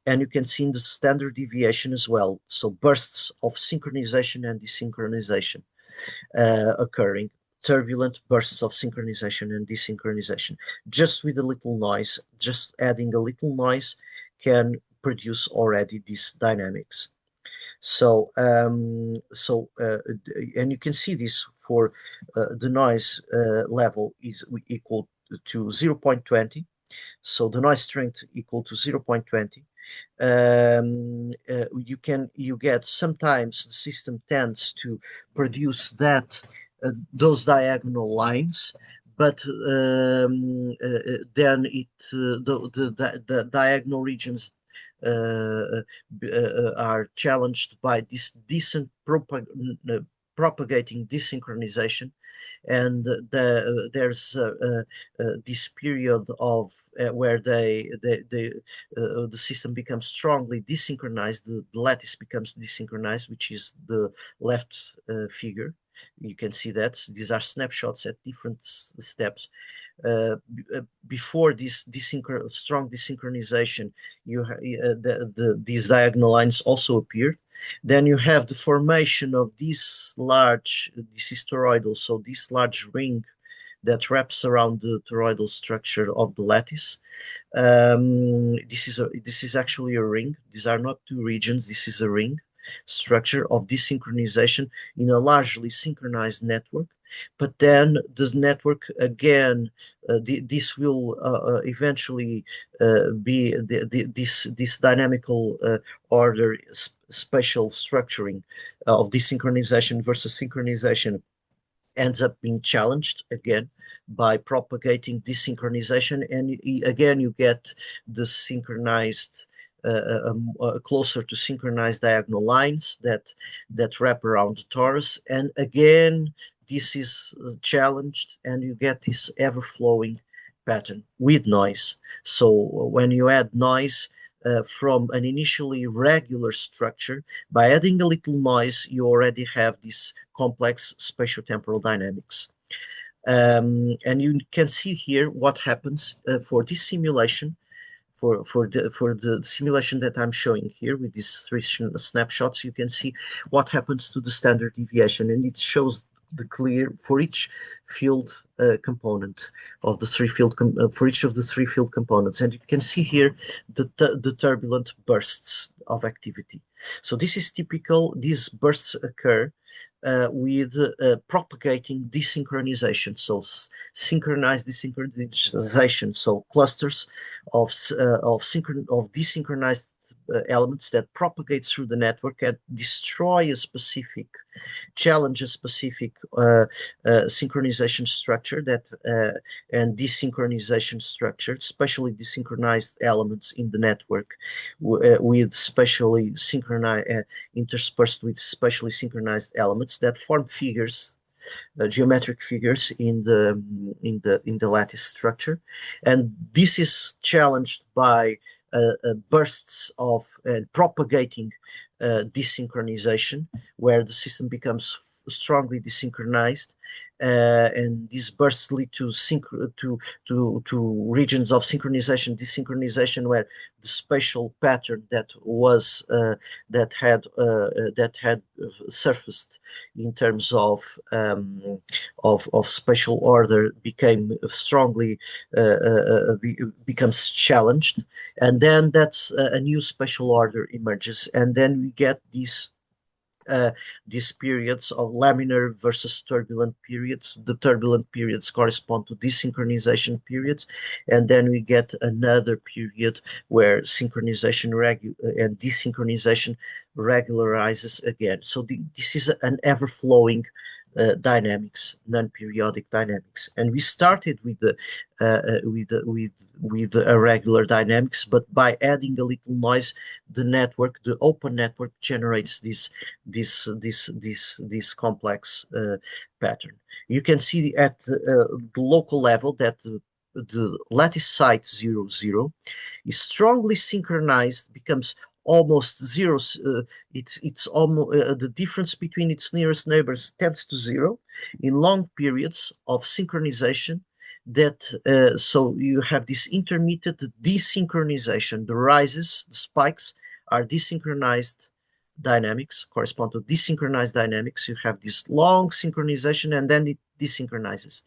and you can see in the standard deviation as well. So bursts of synchronization and desynchronization occurring, turbulent bursts of synchronization and desynchronization. Just with a little noise, just adding a little noise can produce already these dynamics. So, and you can see this for the noise level is equal to 0.20. So the noise strength equal to 0.20. You get sometimes the system tends to produce those diagonal lines, but then the diagonal regions are challenged by this decent propagating desynchronization, and there's this period of where the system becomes strongly desynchronized. The lattice becomes desynchronized, which is the left figure. You can see that these are snapshots at different steps. Before this strong desynchronization, these diagonal lines also appear. Then you have the formation of this is toroidal, so this large ring that wraps around the toroidal structure of the lattice. This is actually a ring. These are not two regions. This is a ring structure of desynchronization in a largely synchronized network. But then this network again, this will eventually be this dynamical order spatial structuring of desynchronization versus synchronization ends up being challenged again by propagating desynchronization, and again you get the synchronized closer to synchronized diagonal lines that wrap around the torus, and again this is challenged, and you get this ever-flowing pattern with noise. So when you add noise from an initially regular structure, by adding a little noise, you already have this complex spatiotemporal dynamics. And you can see here what happens for this simulation, for the simulation that I'm showing here with these three snapshots. You can see what happens to the standard deviation, and it shows the clear for each field component of the for each of the three field components, and you can see here the turbulent bursts of activity. So this is typical. These bursts occur with propagating desynchronization, so synchronized desynchronization, so clusters of desynchronized elements that propagate through the network and destroy a specific challenge, a specific synchronization structure and desynchronization structure, especially desynchronized elements in the network with interspersed with specially synchronized elements that form figures geometric figures in the lattice structure, and this is challenged by bursts of propagating desynchronization, where the system becomes strongly desynchronized, and these bursts lead to regions of synchronization, desynchronization, where the spatial pattern that had surfaced in terms of spatial order became strongly becomes challenged, and then that's a new spatial order emerges, and then we get these periods of laminar versus turbulent periods. The turbulent periods correspond to desynchronization periods, and then we get another period where synchronization and desynchronization regularizes again. So this is an ever-flowing dynamics, non-periodic dynamics, and we started with the with irregular dynamics, but by adding a little noise, the open network generates this complex pattern. You can see at the local level that the lattice site 0, 0 is strongly synchronized, becomes almost zero. It's almost the difference between its nearest neighbors tends to zero in long periods of synchronization. So you have this intermittent desynchronization. The rises, the spikes are desynchronized dynamics, correspond to desynchronized dynamics. You have this long synchronization, and then it desynchronizes,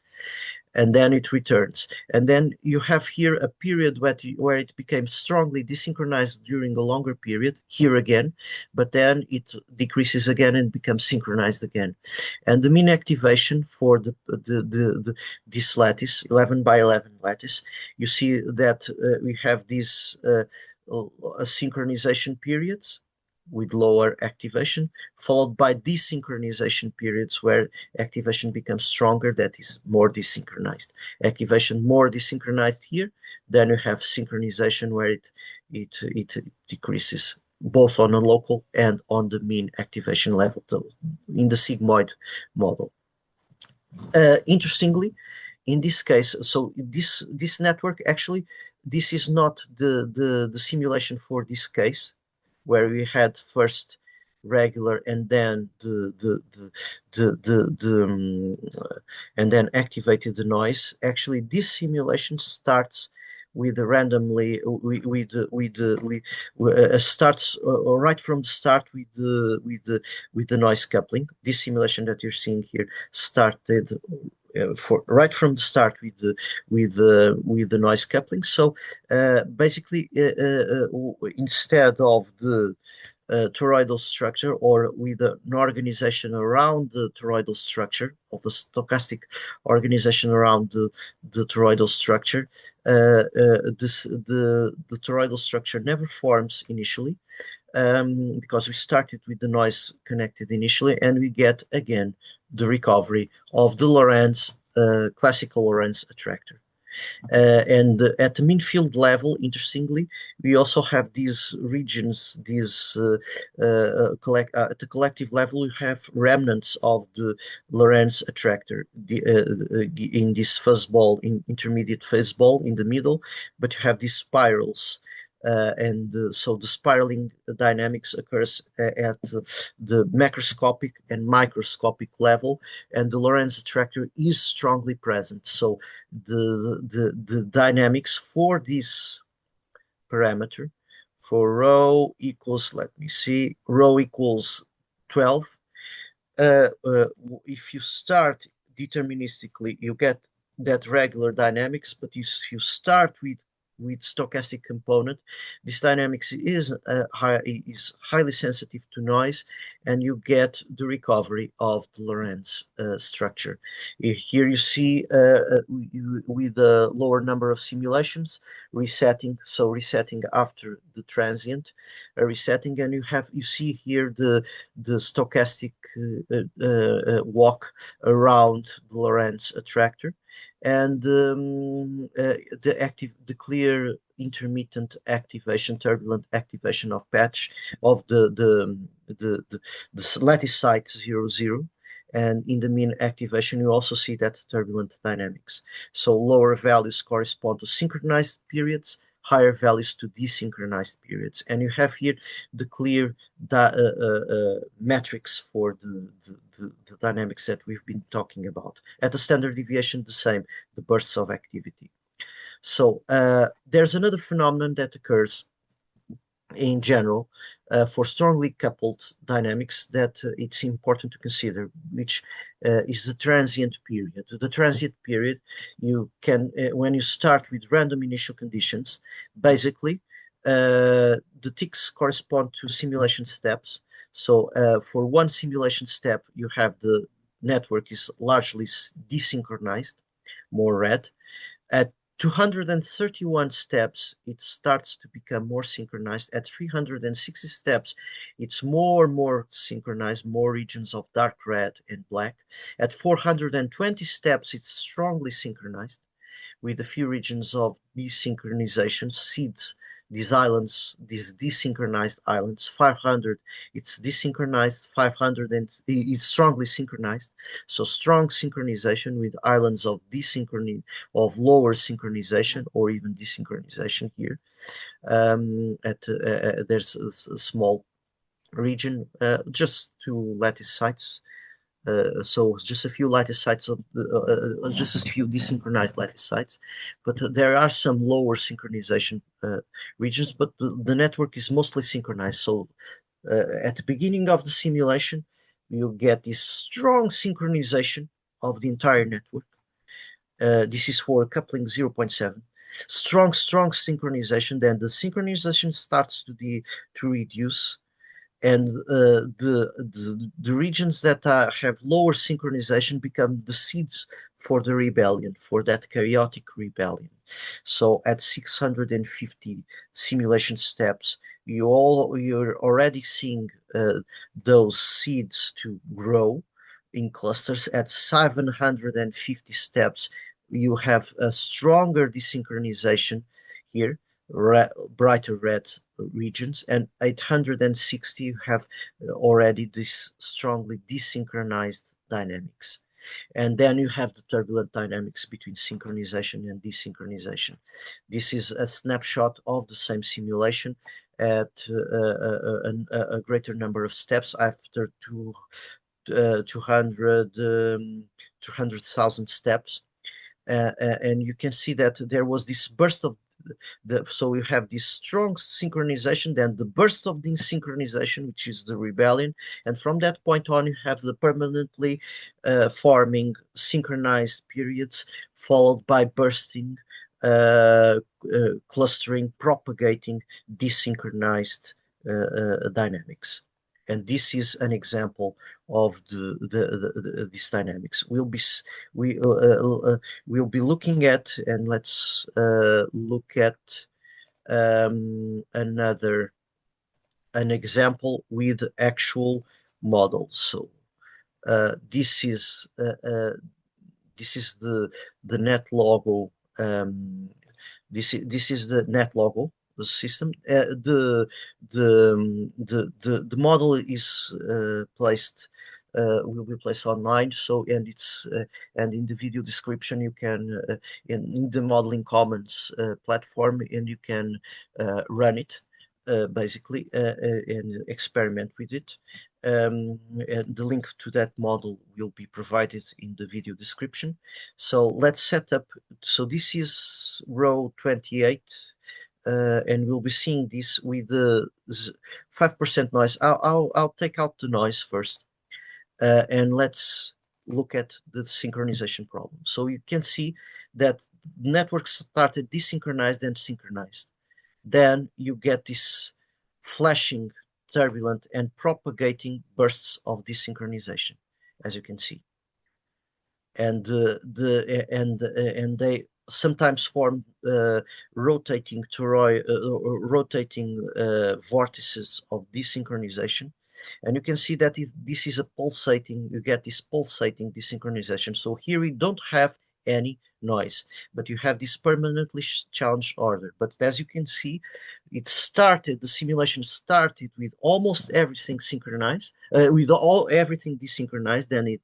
and then it returns. And then you have here a period where it became strongly desynchronized during a longer period, here again, but then it decreases again and becomes synchronized again. And the mean activation for this lattice, 11 by 11 lattice, you see that we have these synchronization periods with lower activation, followed by desynchronization periods where activation becomes stronger, that is more desynchronized. Activation more desynchronized here, then you have synchronization where it decreases both on a local and on the mean activation level in the sigmoid model. Interestingly, in this case, so this network actually, this is not the simulation for this case, where we had first regular and then and then activated the noise. Actually, this simulation starts with randomly starts right from the start with the noise coupling. This simulation that you're seeing here started for right from the start with the noise coupling. So basically, instead of the toroidal structure, or with an organization around the toroidal structure, of a stochastic organization around the toroidal structure, the toroidal structure never forms initially, because we started with the noise connected initially, and we get again the recovery of the Lorenz, classical Lorenz attractor. And at the mean field level, interestingly, we also have these regions, at the collective level, you have remnants of the Lorenz attractor in this fuzzball, in intermediate fuzzball in the middle, but you have these spirals. So the spiraling dynamics occurs at the macroscopic and microscopic level, and the Lorenz attractor is strongly present. So the dynamics for this parameter, for rho equals, let me see, rho equals 12. If you start deterministically, you get that regular dynamics, but you start with stochastic component, this dynamics is highly sensitive to noise, and you get the recovery of the Lorenz structure. Here you see with a lower number of simulations, resetting, so resetting after the transient resetting, and you see here the stochastic walk around the Lorenz attractor, and the clear intermittent activation, turbulent activation of patch of the lattice site 0, 0, And in the mean activation, you also see that turbulent dynamics. So lower values correspond to synchronized periods, higher values to desynchronized periods. And you have here the clear metrics for the dynamics that we've been talking about. At the standard deviation, the same, the bursts of activity. So there's another phenomenon that occurs in general for strongly coupled dynamics that it's important to consider, which is the transient period. The transient period, you can, when you start with random initial conditions, basically the ticks correspond to simulation steps. So for one simulation step, you have the network is largely desynchronized, more red. At 231 steps, it starts to become more synchronized. At 360 steps, it's more and more synchronized, more regions of dark red and black. At 420 steps, it's strongly synchronized with a few regions of desynchronization, seeds, these islands, these desynchronized islands. 500, it's desynchronized. 500, and it's strongly synchronized. So strong synchronization with islands of of lower synchronization or even desynchronization here. There's a small region, just two lattice sites, so just a few lattice sites of just a few desynchronized lattice sites, but there are some lower synchronization regions, but the network is mostly synchronized. So at the beginning of the simulation, you get this strong synchronization of the entire network. This is for coupling 0.7. Strong synchronization. Then the synchronization starts to reduce, and the regions that have lower synchronization become the seeds for the rebellion, for that chaotic rebellion. So at 650 simulation steps, you're already seeing those seeds to grow in clusters. At 750 steps, you have a stronger desynchronization here, brighter red regions, and 860 you have already this strongly desynchronized dynamics. And then you have the turbulent dynamics between synchronization and desynchronization. This is a snapshot of the same simulation at a greater number of steps after 200,000 steps. And you can see that there was this burst of so you have this strong synchronization, then the burst of desynchronization, which is the rebellion, and from that point on you have the permanently forming synchronized periods, followed by bursting, clustering, propagating desynchronized dynamics. And this is an example of these dynamics. We'll be looking at, and let's look at an example with actual models. So this is the Netlogo. This is the Netlogo system. The model is placed will be placed online. So and it's and in the video description you can in the modeling commons platform, and you can run it basically and experiment with it. And the link to that model will be provided in the video description. So let's set up. So this is row 28. And we'll be seeing this with the 5% noise. I'll take out the noise first, and let's look at the synchronization problem. So you can see that networks started desynchronized and synchronized. Then you get this flashing, turbulent, and propagating bursts of desynchronization, as you can see. And they sometimes form rotating vortices of desynchronization. And you can see that this is a pulsating, you get this pulsating desynchronization. So here we don't have any noise. But you have this permanently challenged order. But as you can see, the simulation started with almost everything synchronized, with everything desynchronized. Then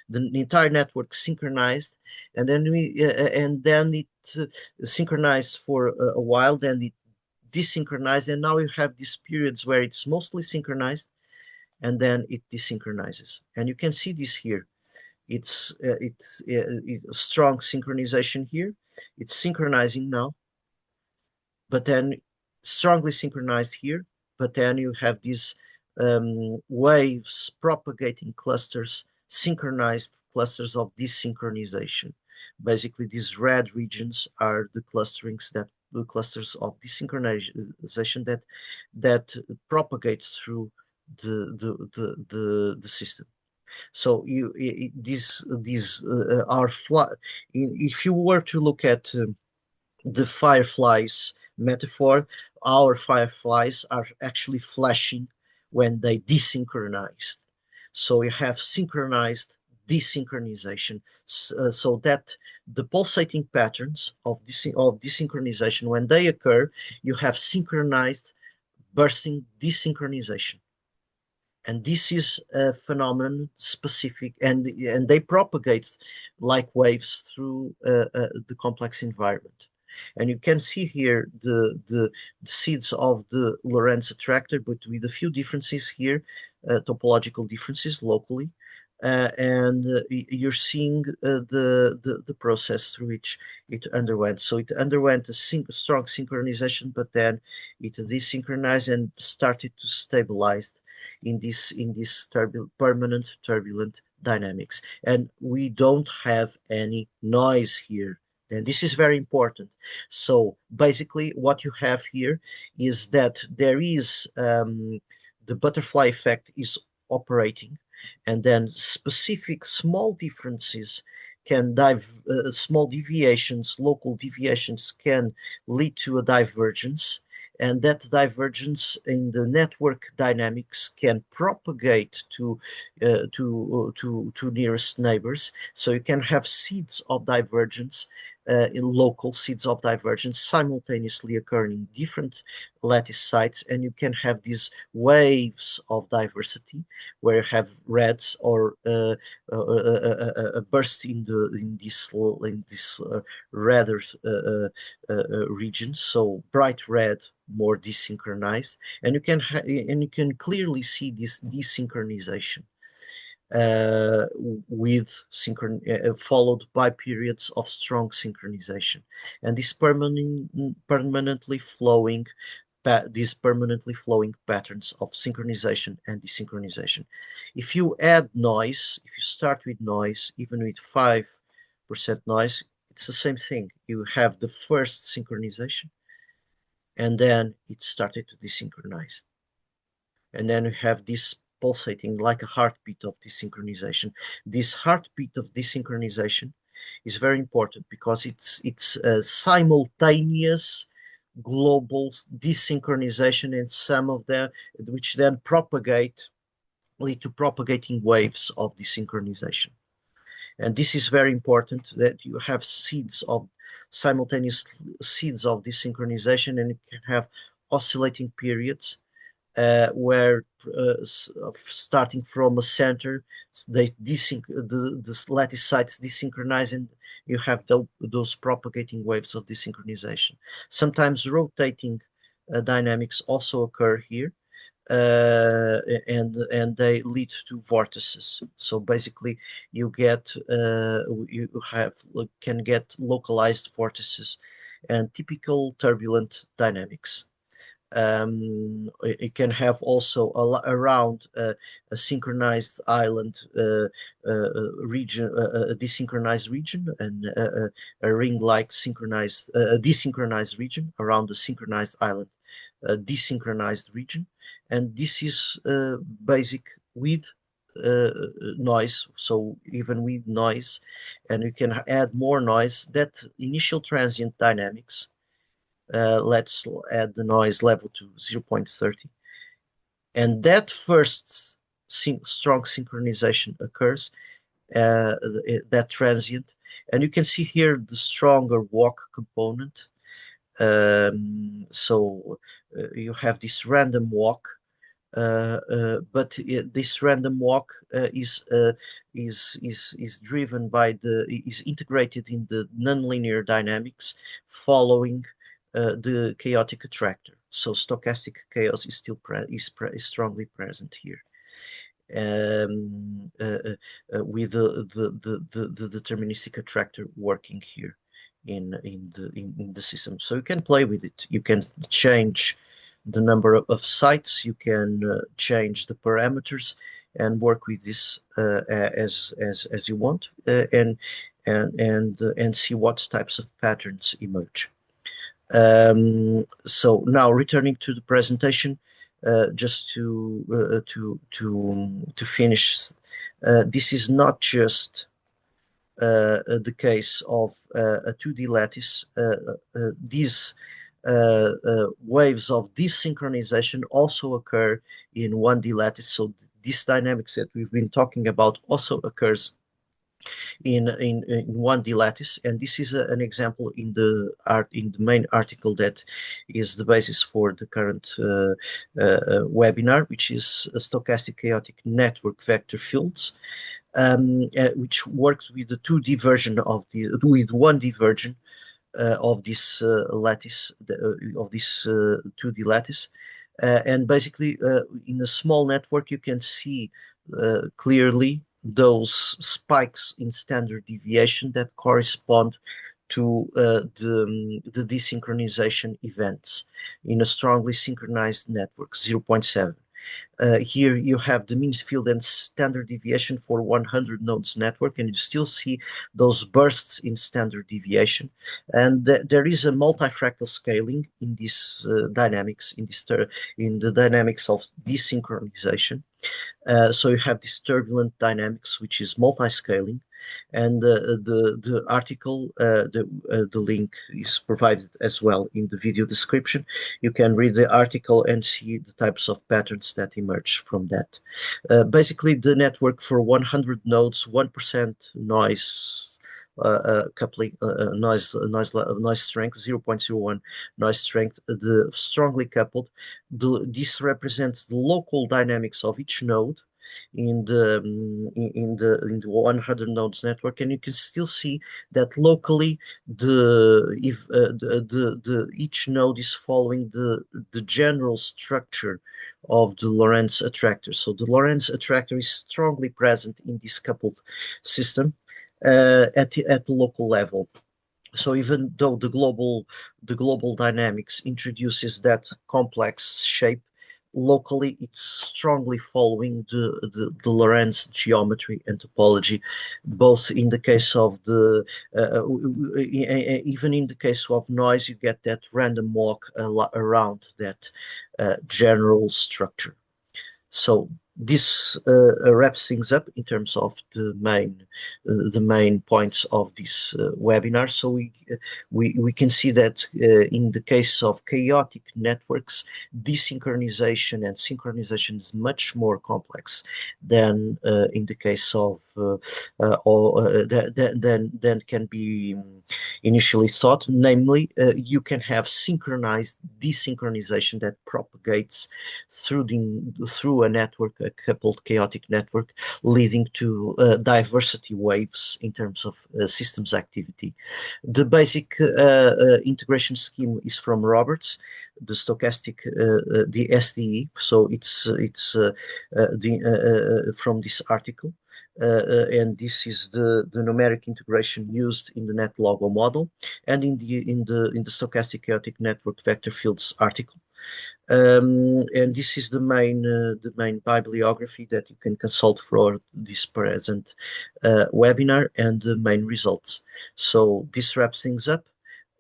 the entire network synchronized, and then it synchronized for a while. Then it desynchronized, and now you have these periods where it's mostly synchronized, and then it desynchronizes. And you can see this here. It's strong synchronization here. It's synchronizing now, but then strongly synchronized here. But then you have these waves propagating clusters, synchronized clusters of desynchronization. Basically, these red regions are the clusters of desynchronization that propagate through the system. So these are if you were to look at the fireflies metaphor, our fireflies are actually flashing when they desynchronized. So you have synchronized desynchronization, so that the pulsating patterns of desynchronization, when they occur, you have synchronized bursting desynchronization. And this is a phenomenon specific, and they propagate like waves through the complex environment. And you can see here the seeds of the Lorenz attractor, but with a few differences here, topological differences locally. And you're seeing the process through which it underwent. So it underwent a strong synchronization, but then it desynchronized and started to stabilize in this permanent turbulent dynamics. And we don't have any noise here. And this is very important. So basically what you have here is that there is the butterfly effect is operating, and then specific small differences small deviations, local deviations can lead to a divergence, and that divergence in the network dynamics can propagate to nearest neighbors. So you can have seeds of divergence, in local seeds of divergence simultaneously occurring in different lattice sites, and you can have these waves of diversity where you have reds or a burst in this redder regions, so bright red, more desynchronized, and you can clearly see this desynchronization uh, followed by periods of strong synchronization, and these permanently flowing patterns of synchronization and desynchronization. If you add noise, if you start with noise, even with 5% noise, it's the same thing. You have the first synchronization, and then it started to desynchronize. And then you have this pulsating like a heartbeat of desynchronization. This heartbeat of desynchronization is very important because it's a simultaneous global desynchronization, and some of them which then lead to propagating waves of desynchronization. And this is very important, that you have simultaneous seeds of desynchronization, and you can have oscillating periods where starting from a center, the lattice sites desynchronize, and you have those propagating waves of desynchronization. Sometimes rotating dynamics also occur here, and they lead to vortices. So basically, you can get localized vortices and typical turbulent dynamics. It can have also around a synchronized island region, a desynchronized region, and a ring-like synchronized, desynchronized region around the synchronized island, desynchronized region, and this is basic with noise. So even with noise, and you can add more noise, that initial transient dynamics. Let's add the noise level to 0.30. And that first strong synchronization occurs, that transient. And you can see here the stronger walk component. So you have this random walk, but this random walk is driven by is integrated in the nonlinear dynamics following the chaotic attractor. So stochastic chaos is still is strongly present here. With the deterministic attractor working here in the system. So you can play with it. You can change the number of sites. You can change the parameters and work with this as you want, and see what types of patterns emerge. So now returning to the presentation, just to finish, this is not just the case of a 2D lattice. These waves of desynchronization also occur in 1D lattice. So this dynamics that we've been talking about also occurs in 1D lattice, and this is an example in the main article that is the basis for the current webinar, which is a stochastic chaotic network vector fields, which works with the 2D version of with 1D version of this lattice, of this 2D lattice. And basically, in a small network, you can see clearly those spikes in standard deviation that correspond to the desynchronization events in a strongly synchronized network, 0.7. Here you have the mean field and standard deviation for 100 nodes network, and you still see those bursts in standard deviation. And there is a multifractal scaling in this dynamics, in the dynamics of desynchronization. So you have this turbulent dynamics, which is multi-scaling, and the article, the link is provided as well in the video description. You can read the article and see the types of patterns that emerge from that. Basically, the network for 100 nodes, 1% noise coupling, noise strength, 0.01 noise strength, the strongly coupled. This represents the local dynamics of each node in the 100 nodes network, and you can still see that locally the each node is following the general structure of the Lorenz attractor. So the Lorenz attractor is strongly present in this coupled system at the local level. So even though the global dynamics introduces that complex shape, locally it's strongly following the Lorenz geometry and topology, both in the case of the even in the case of noise, you get that random walk around that general structure. So this wraps things up in terms of the main points of this webinar. So we can see that in the case of chaotic networks, desynchronization and synchronization is much more complex than in the case of than can be initially thought. Namely, you can have synchronized desynchronization that propagates through a network, a coupled chaotic network, leading to diversity waves in terms of systems activity. The basic integration scheme is from Roberts, the stochastic, the SDE. So it's from this article. And this is the numeric integration used in the Netlogo model and in the stochastic chaotic network vector fields article. And this is the main bibliography that you can consult for this present webinar and the main results. So this wraps things up.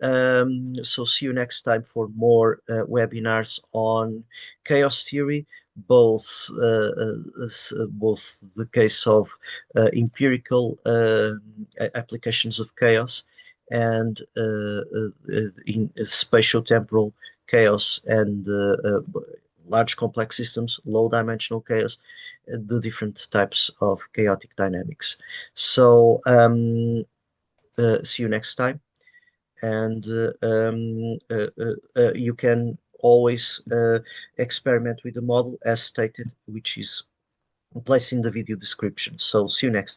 So see you next time for more webinars on chaos theory, both the case of empirical applications of chaos and in spatiotemporal chaos and large complex systems, low dimensional chaos, the different types of chaotic dynamics. So see you next time. And you can always experiment with the model as stated, which is placed in the video description. So see you next time.